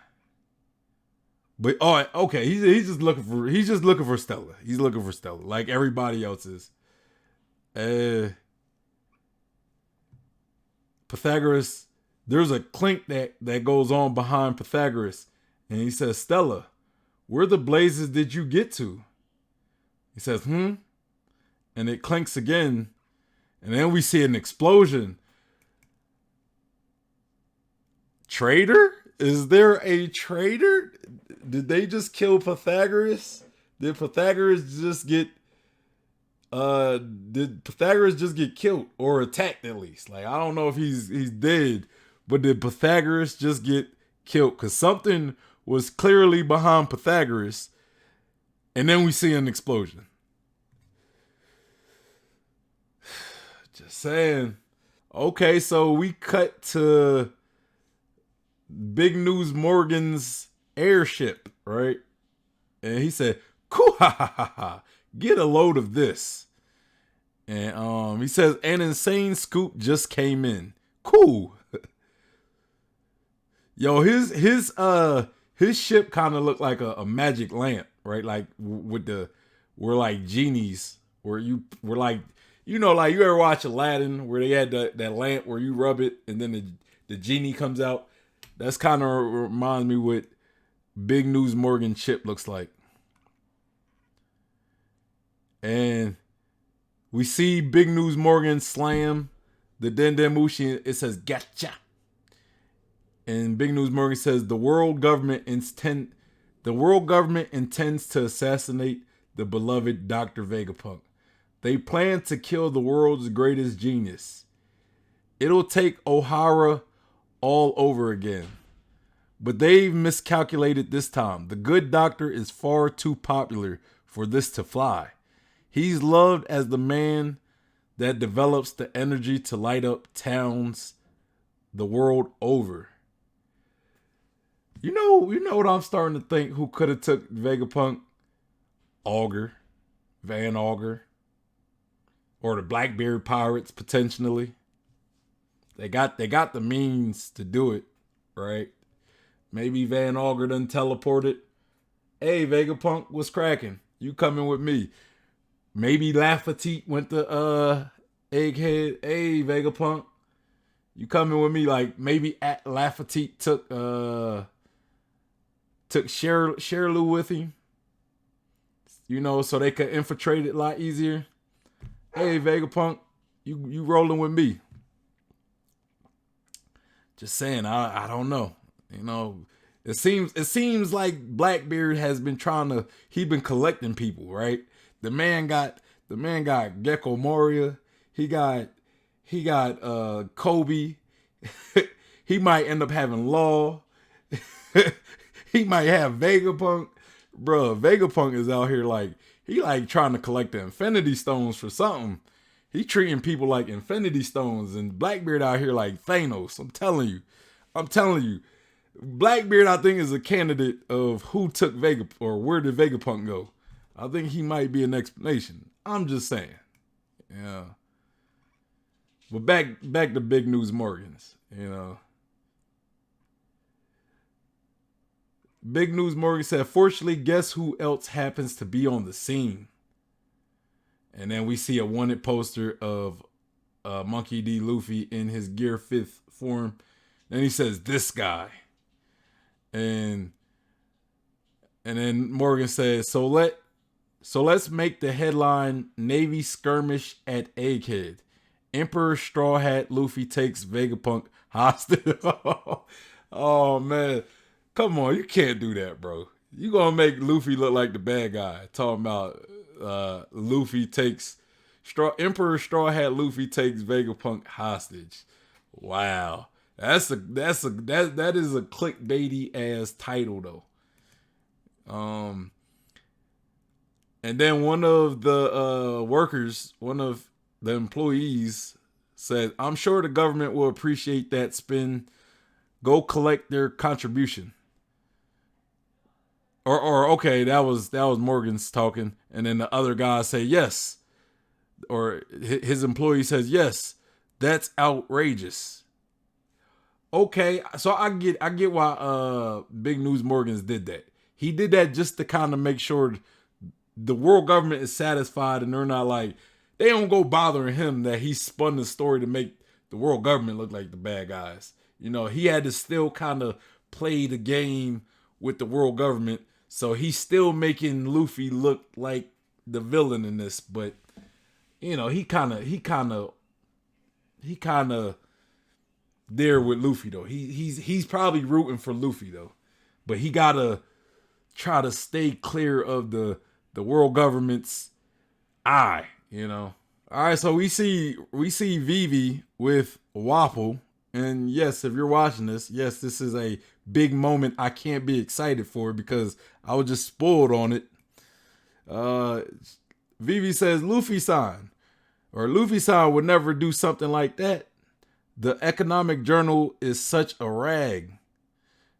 But okay, he's just looking for Stella. He's looking for Stella, like everybody else is. Pythagoras, there's a clink that goes on behind Pythagoras, and he says, Stella, where the blazes did you get to? He says, and it clinks again, and then we see an explosion. Traitor? Is there a traitor? Did they just kill Pythagoras? Did Pythagoras just get killed or attacked at least? Like, I don't know if he's dead, but did Pythagoras just get killed? Because something was clearly behind Pythagoras, and then we see an explosion. Just saying. Okay, so we cut to Big News Morgan's airship, right? And he said, "Cool, ha ha ha ha, get a load of this." And he says, an insane scoop just came in. Cool. Yo, his ship kind of looked like a magic lamp, right? Like we're like genies, where we're like, you know, like you ever watch Aladdin where they had that lamp where you rub it and then the genie comes out. That's kind of reminds me what Big News Morgan ship looks like. And we see Big News Morgan slam the Dendemushi. It says gotcha. And Big News Morgan says the world government intends to assassinate the beloved Dr. Vegapunk. They plan to kill the world's greatest genius. It'll take Ohara all over again. But they've miscalculated this time. The good doctor is far too popular for this to fly. He's loved as the man that develops the energy to light up towns the world over. You know what I'm starting to think who could have took Vegapunk? Augur. Van Augur. or the Blackbeard Pirates potentially. They got the means to do it, right? Maybe Van Auger done teleported. Hey, Vegapunk, what's cracking? You coming with me? Maybe Laffy went to Egghead. Hey, Vegapunk, you coming with me? Like maybe Laffy took Sherlu with him. You know, so they could infiltrate it a lot easier. Hey, Vegapunk, you rolling with me? Just saying, I don't know. You know, it seems like Blackbeard has been he's been collecting people, right? The man got Gecko Moria. He got Kobe. He might end up having Law. He might have Vegapunk. Bruh, Vegapunk is out here like he like trying to collect the Infinity Stones for something. He treating people like Infinity Stones, and Blackbeard out here like Thanos. I'm telling you. Blackbeard, I think, is a candidate of who took Vegapunk or where did Vegapunk go. I think he might be an explanation. I'm just saying. Yeah. But back to Big News Morgans, you know. Big News Morgan said, fortunately, guess who else happens to be on the scene? And then we see a wanted poster of Monkey D. Luffy in his Gear 5th form. And he says, this guy. And then Morgan says, so let's make the headline Navy skirmish at Egghead. Emperor Straw Hat Luffy takes Vegapunk hostage. Oh, man. Come on, you can't do that, bro. You gonna make Luffy look like the bad guy. Talking about Luffy takes Emperor Straw Hat Luffy takes Vegapunk hostage. Wow. That is a clickbaity ass title though. And then one of the workers, one of the employees said, I'm sure the government will appreciate that spin. Go collect their contribution. Or okay, that was Morgan's talking, and then the other guy say yes, or his employee says yes. That's outrageous. Okay, so I get why Big News Morgans did that. He did that just to kind of make sure the world government is satisfied, and they're not like they don't go bothering him that he spun the story to make the world government look like the bad guys. You know, he had to still kind of play the game with the world government. So he's still making Luffy look like the villain in this, but you know, he kind of there with Luffy though. He's probably rooting for Luffy though, but he gotta try to stay clear of the world government's eye. You know. All right, so we see Vivi with Wapol. And yes, if you're watching this, yes, this is a big moment I can't be excited for because I was just spoiled on it. Vivi says, Luffy-san would never do something like that. The Economic Journal is such a rag.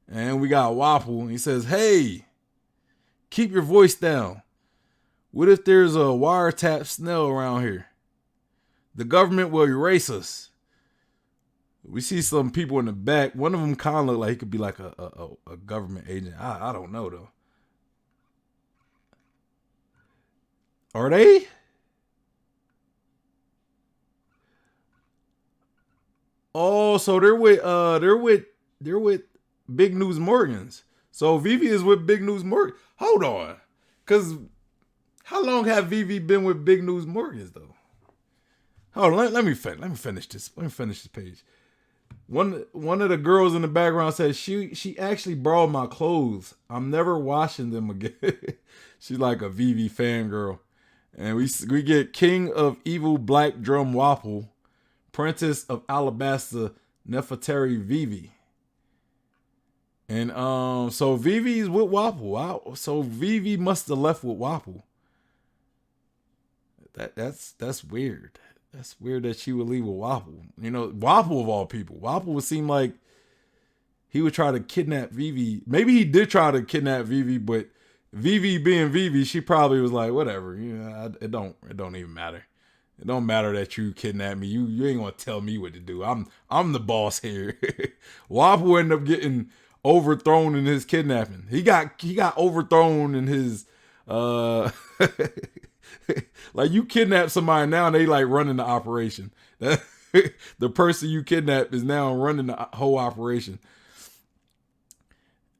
And we got Wapol. He says, hey, keep your voice down. What if there's a wiretap Snell around here? The government will erase us. We see some people in the back. One of them kind of look like he could be like a government agent. I don't know though. Are they? Oh, so they're with Big News Morgans. So Vivi is with Big News Morgan. Hold on, cause how long have Vivi been with Big News Morgans though? Hold on, let me finish this. Let me finish this page. One of the girls in the background says she actually borrowed my clothes. I'm never washing them again. She's like a Vivi fangirl. And we get King of Evil Black Drum Wapol, Princess of Alabasta Nefertari Vivi. And so Vivi's with Wapol. So Vivi must have left with Wapol. That's weird. That's weird that she would leave with Wapol. You know, Wapol of all people. Wapol would seem like he would try to kidnap Vivi. Maybe he did try to kidnap Vivi, but Vivi being Vivi, she probably was like, whatever. You know, it don't even matter. It don't matter that you kidnapped me. You ain't gonna tell me what to do. I'm the boss here. Wapol ended up getting overthrown in his kidnapping. He got overthrown in his like you kidnap somebody now and they like running the operation. The person you kidnapped is now running the whole operation.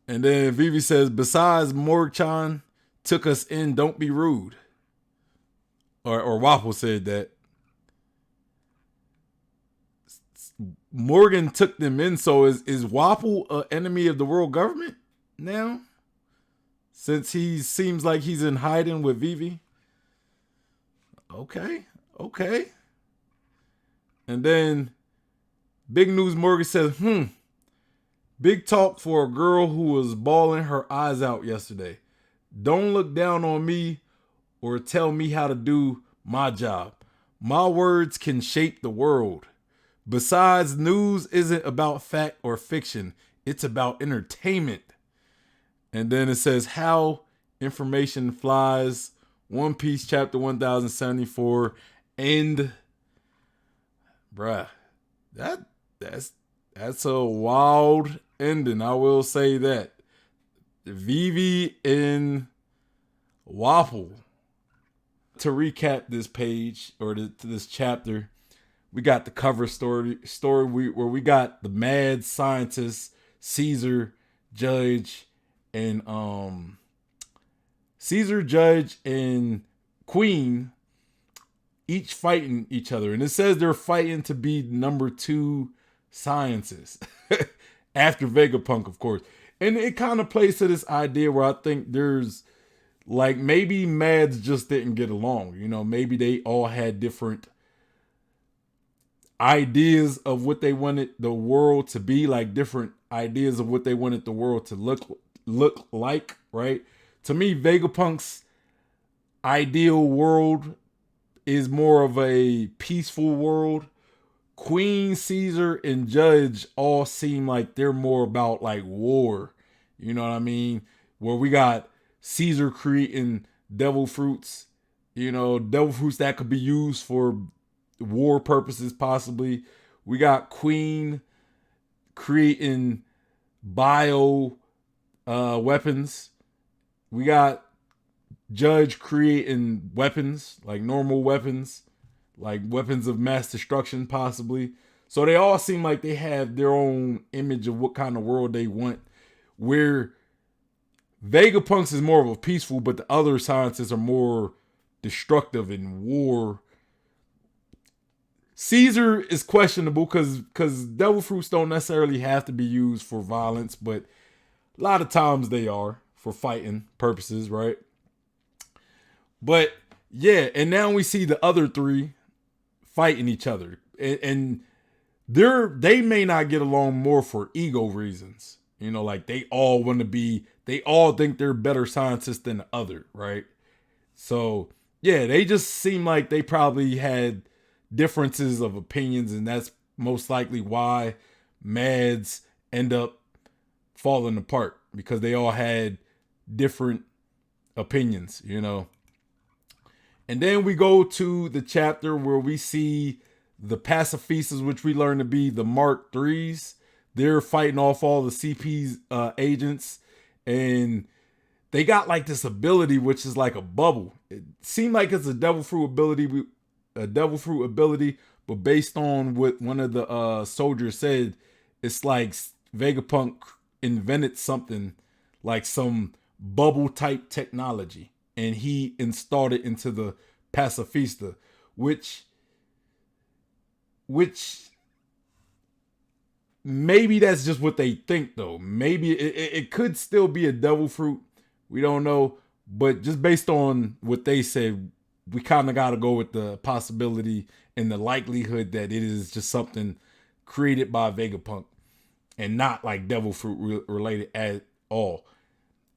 And then Vivi says, besides Morg-Chan took us in, don't be rude. Or Wapol said that. Morgan took them in, so is Wapol an enemy of the world government now? Since he seems like he's in hiding with Vivi? Okay. And then Big News Morgan says, big talk for a girl who was bawling her eyes out yesterday. Don't look down on me or tell me how to do my job. My words can shape the world. Besides, news isn't about fact or fiction. It's about entertainment. And then it says how information flies. One Piece chapter 1074. And bruh, that's a wild ending. I will say that. Vivi and Wapol. To recap this page or this chapter, we got the cover story where we got the mad scientist Caesar, Judge, and Caesar, Judge, and Queen each fighting each other. And it says they're fighting to be number 2 scientists after Vegapunk, of course. And it kind of plays to this idea where I think there's like maybe Mads just didn't get along. You know, maybe they all had different ideas of what they wanted the world to be, like different ideas of what they wanted the world to look like, right? To me, Vegapunk's ideal world is more of a peaceful world. Queen, Caesar, and Judge all seem like they're more about like war. You know what I mean? Where we got Caesar creating devil fruits, you know, devil fruits that could be used for war purposes possibly. We got Queen creating bio weapons. We got Judge creating weapons, like normal weapons, like weapons of mass destruction possibly. So they all seem like they have their own image of what kind of world they want. Where Vegapunks is more of a peaceful, but the other scientists are more destructive in war. Caesar is questionable because devil fruits don't necessarily have to be used for violence, but a lot of times they are for fighting purposes, right? But yeah, and now we see the other 3 fighting each other, and they may not get along more for ego reasons. You know, like they all think they're better scientists than the other, right? So yeah, they just seem like they probably had differences of opinions, and that's most likely why Mads end up falling apart, because they all had different opinions, you know. And then we go to the chapter where we see the pacifistas, which we learn to be the Mark IIIs. They're fighting off all the CP's agents, and they got like this ability, which is like a bubble. It seemed like it's a devil fruit ability, but based on what one of the soldiers said, it's like Vegapunk invented something like some bubble type technology, and he installed it into the pacifista, which maybe that's just what they think though. Maybe it could still be a devil fruit. We don't know, but just based on what they said, we kind of got to go with the possibility and the likelihood that it is just something created by Vegapunk and not like devil fruit related at all.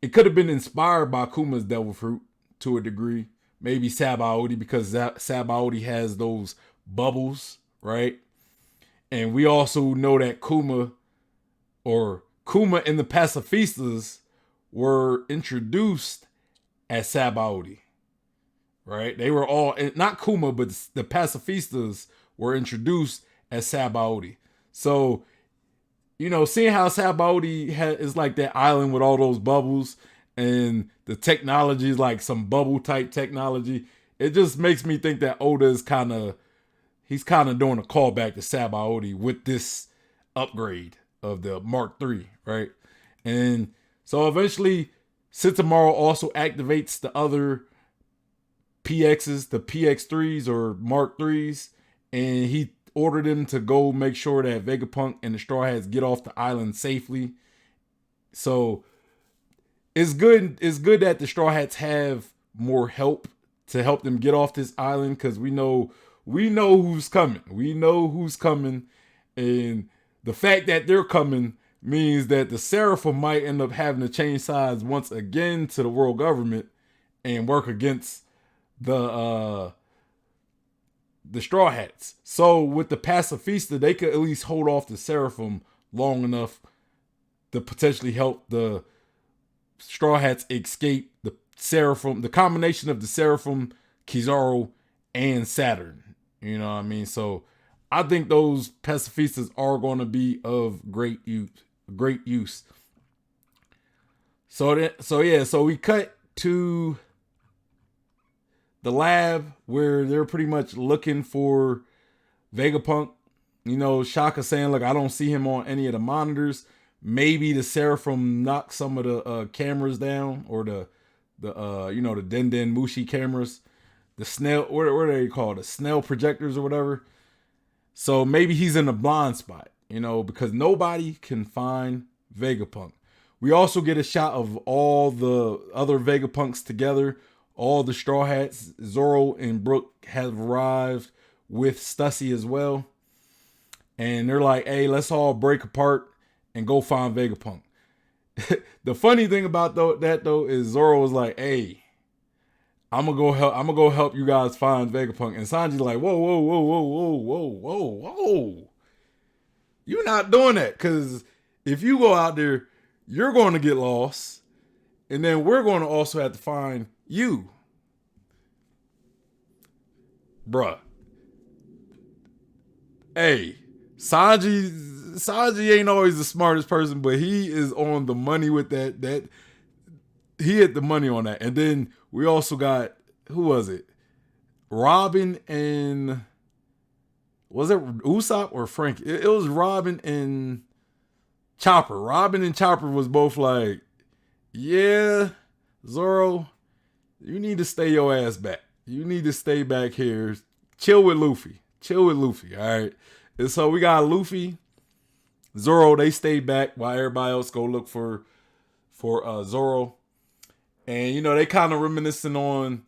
It could have been inspired by Kuma's devil fruit to a degree. Maybe Sabaody, because Sabaody has those bubbles, right? And we also know that Kuma and the pacifistas were introduced as Sabaody. right? They were all not Kuma, but the pacifistas were introduced as Sabaody. So seeing how Sabaody is like that island with all those bubbles and the technology is like some bubble type technology, it just makes me think that Oda is he's kind of doing a callback to Sabaody with this upgrade of the Mark III, right? And so eventually, Sentamaru also activates the other PXs, the PX3s or Mark IIIs, and he ordered them to go make sure that Vegapunk and the Straw Hats get off the island safely. So it's good. It's good that the Straw Hats have more help to help them get off this island, because we know who's coming. We know who's coming, and the fact that they're coming means that the Seraphim might end up having to change sides once again to the world government and work against the Straw Hats. So with the Pacifista, they could at least hold off the Seraphim long enough to potentially help the Straw Hats escape the Seraphim, the combination of the Seraphim, Kizaru, and Saturn. You know what I mean? So I think those pacifistas are going to be of great use. So we cut to the lab where they're pretty much looking for Vegapunk. Shaka saying, look, I don't see him on any of the monitors. Maybe the Seraphim knocked some of the cameras down, or the Den Den Mushi cameras, the Snell, what are they called? The Snell projectors or whatever. So maybe he's in a blind spot, because nobody can find Vegapunk. We also get a shot of all the other Vegapunks together. All the Straw Hats, Zoro and Brook have arrived with Stussy as well. And they're like, hey, let's all break apart and go find Vegapunk. The funny thing about that is Zoro was like, hey, I'm gonna go help you guys find Vegapunk. And Sanji's like, whoa, whoa, whoa, whoa, whoa, whoa, whoa, whoa. You're not doing that, because if you go out there, you're going to get lost. And then we're going to also have to find you. Bruh. Hey, Sanji ain't always the smartest person, but he is on the money with that. He hit the money on that. And then we also got, who was it? Robin and, was it Usopp or Frank? It was Robin and Chopper. Robin and Chopper was both like, yeah, Zoro, you need to stay your ass back. You need to stay back here. Chill with Luffy. All right. And so we got Luffy, Zoro. They stayed back while everybody else go look for Zoro. And they kind of reminiscing on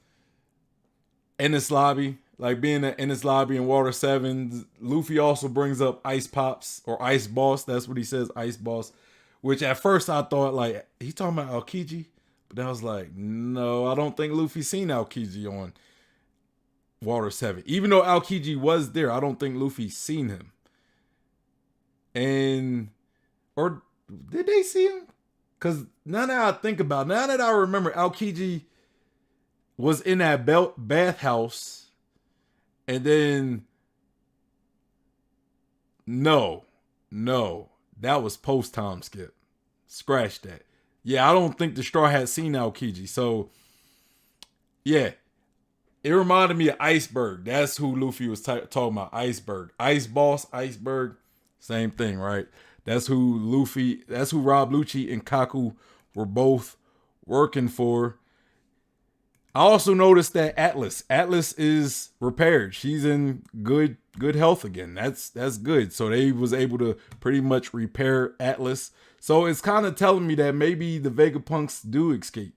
Enies Lobby, like being at Enies Lobby in Water 7. Luffy also brings up Ice Pops or Ice Boss. That's what he says, Ice Boss. Which at first I thought like he talking about Aokiji, but I was like, no, I don't think Luffy's seen Aokiji on Water 7. Even though Aokiji was there, I don't think Luffy's seen him. Or did they see him? Because now that I remember, Aokiji was in that bathhouse, and then no, that was post time skip. Scratch that. Yeah, I don't think the Straw Hat seen Aokiji. So, yeah. It reminded me of Iceberg. That's who Luffy was talking about. Iceberg. Ice Boss, Iceberg. Same thing, right? That's who Rob Lucci and Kaku were both working for. I also noticed that Atlas is repaired. She's in good health again. That's good. So they was able to pretty much repair Atlas. So it's kind of telling me that maybe the Vegapunks do escape.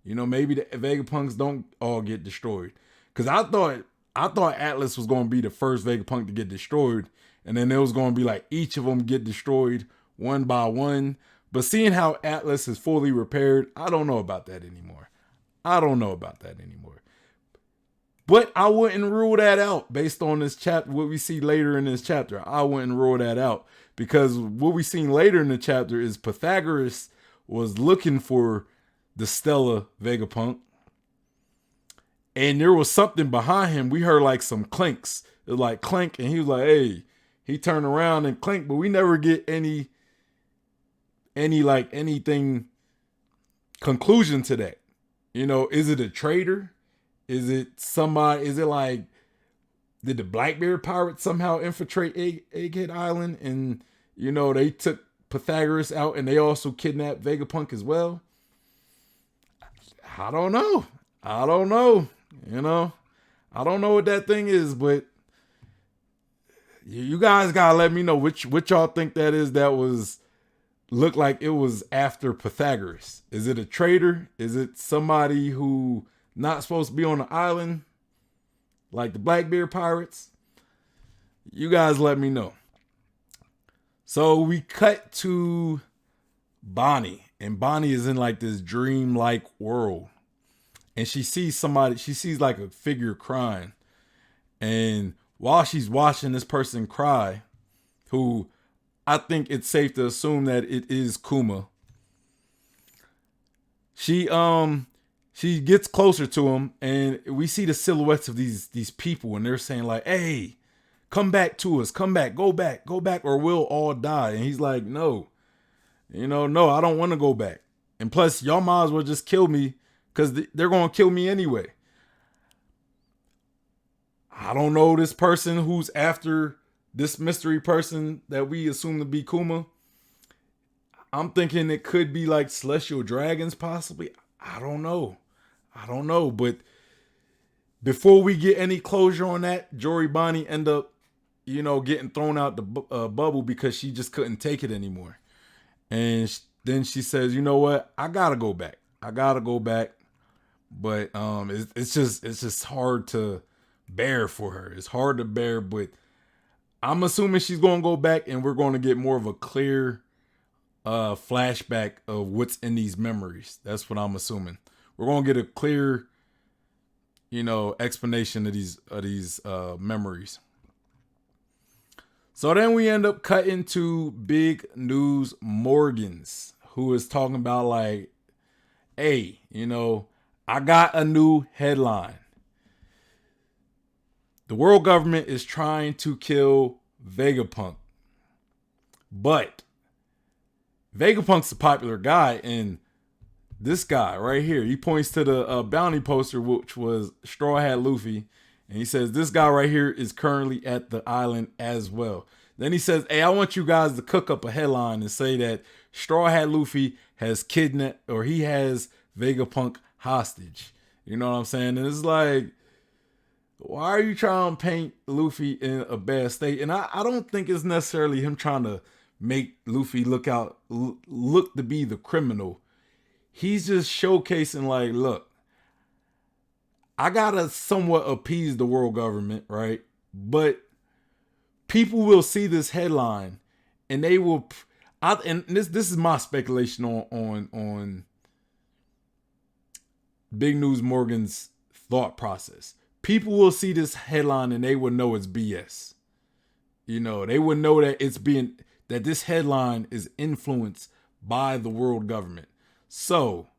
Maybe the Vegapunks don't all get destroyed. Because I thought Atlas was going to be the first Vegapunk to get destroyed, and then it was going to be like each of them get destroyed one by one. But seeing how Atlas is fully repaired, I don't know about that anymore. But I wouldn't rule that out based on this chapter, what we see later in this chapter. I wouldn't rule that out, because what we seen later in the chapter is Pythagoras was looking for the Stella Vegapunk. And there was something behind him. We heard like some clinks. It was like clink, and he was like, hey. He turned around and clink, but we never get any like anything conclusion to that. You know, is it a traitor? Is it somebody? Is it like, did the Blackbeard pirates somehow infiltrate Egghead Island, and you know they took Pythagoras out, and they also kidnapped Vegapunk as well? I don't know. I don't know. You know, I don't know what that thing is, but you guys gotta let me know which y'all think that is. That was looked like it was after Pythagoras. Is it a traitor? Is it somebody who not supposed to be on the island, like the Blackbeard pirates? You guys let me know. So we cut to Bonnie, and Bonnie is in like this dream-like world, and she sees somebody. She sees like a figure crying, and while she's watching this person cry, who I think it's safe to assume that it is Kuma, she gets closer to him, and we see the silhouettes of these people, and they're saying like, hey, come back to us, come back, go back, or we'll all die. And he's like, no, no, I don't want to go back. And plus, y'all might as well just kill me, because they're going to kill me anyway. I don't know this person who's after this mystery person that we assume to be Kuma. I'm thinking it could be like celestial dragons, possibly. I don't know. But before we get any closure on that, Jory Bonnie end up, getting thrown out the bubble because she just couldn't take it anymore. And then she says, you know what? I gotta go back. But it's just hard to bear for her. It's hard to bear, but I'm assuming she's going to go back, and we're going to get more of a clear flashback of what's in these memories. That's what I'm assuming. We're going to get a clear, explanation of these memories. So then we end up cutting to Big News Morgans, who is talking about like, hey, I got a new headline. The world government is trying to kill Vegapunk. But Vegapunk's a popular guy, and this guy right here, he points to the bounty poster, which was Straw Hat Luffy, and he says, this guy right here is currently at the island as well. Then he says, hey, I want you guys to cook up a headline and say that Straw Hat Luffy has kidnapped, or he has Vegapunk hostage. You know what I'm saying? And it's like, why are you trying to paint Luffy in a bad state? And I don't think it's necessarily him trying to make Luffy look to be the criminal. He's just showcasing like, look, I gotta somewhat appease the world government, right? But people will see this headline, and they will. And this is my speculation on Big News Morgan's thought process. People will see this headline and they will know it's BS. They would know that that this headline is influenced by the world government. So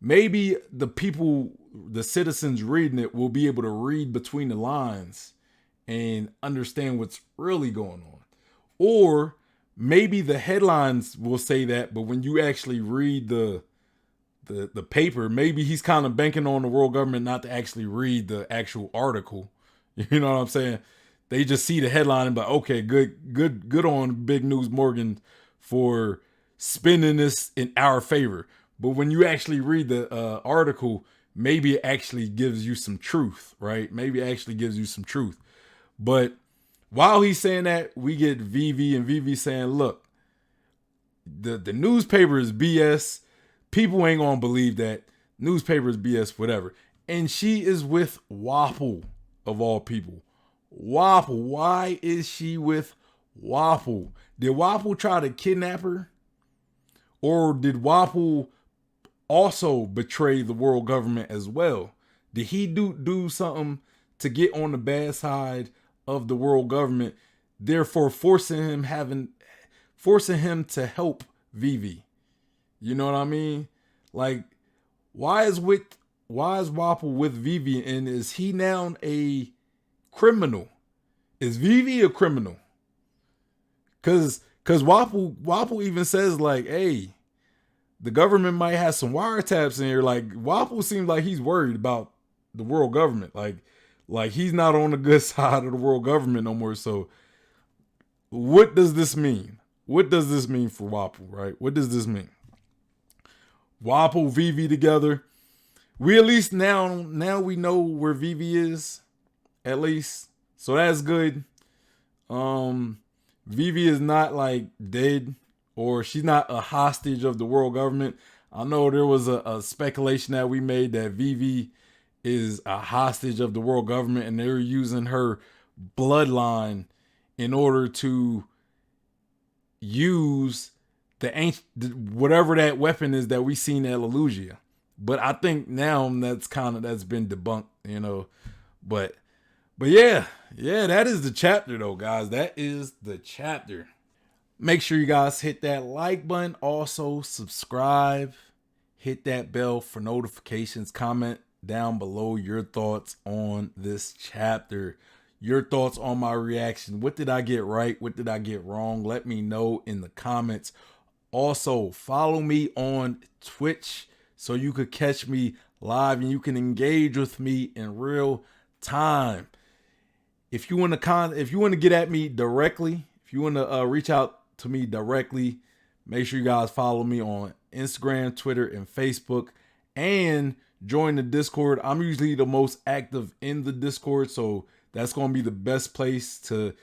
maybe the people, the citizens reading it will be able to read between the lines and understand what's really going on. Or maybe the headlines will say that, but when you actually read the paper, maybe he's kind of banking on the world government not to actually read the actual article. You know what I'm saying? They just see the headline and be like, okay, good on Big News Morgan for spinning this in our favor. But when you actually read the article, maybe it actually gives you some truth, right? Maybe it actually gives you some truth. But while he's saying that, we get Vivi, and Vivi saying, look, the newspaper is BS. People ain't gonna believe that. Newspaper is BS, whatever. And she is with Wapol, of all people. Wapol. Why is she with Wapol? Did Wapol try to kidnap her? Or did Wapol also betray the world government as well? Did he do something to get on the bad side of the world government, therefore forcing him to help Vivi? You know what I mean? Like, why is Wapple with Vivi, and is he now a criminal? Is Vivi a criminal? Cause Wapple even says like, hey, the government might have some wiretaps in here. Like Wapple seems like he's worried about the world government. Like he's not on the good side of the world government no more. So what does this mean? What does this mean for Wapple, right? What does this mean? Wapple, Vivi together. We at least now we know where Vivi is, at least. So that's good. Vivi is not like dead, or she's not a hostage of the world government. I know there was a speculation that we made that Vivi is a hostage of the world government and they're using her bloodline in order to use the ancient, whatever that weapon is that we seen at Lelugia. But I think now that's been debunked, you know. But yeah, that is the chapter though, guys. That is the chapter. Make sure you guys hit that like button. Also subscribe. Hit that bell for notifications. Comment down below your thoughts on this chapter. Your thoughts on my reaction. What did I get right? What did I get wrong? Let me know in the comments. Also, follow me on Twitch so you could catch me live and you can engage with me in real time. If you want to get at me directly, if you want to reach out to me directly, make sure you guys follow me on Instagram, Twitter, and Facebook, and join the Discord. I'm usually the most active in the Discord, so that's going to be the best place to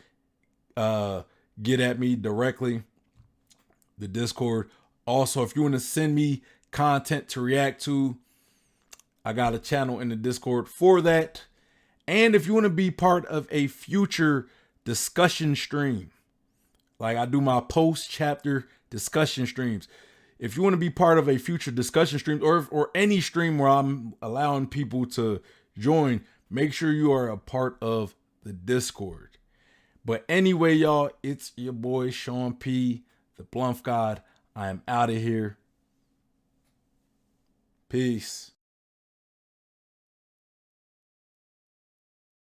get at me directly, the Discord. Also, if you want to send me content to react to, I got a channel in the Discord for that. And if you want to be part of a future discussion stream, like I do my post-chapter discussion streams. If you want to be part of a future discussion stream or any stream where I'm allowing people to join, make sure you are a part of the Discord. But anyway, y'all, it's your boy Sean P, the Blumph God. I am out of here. Peace.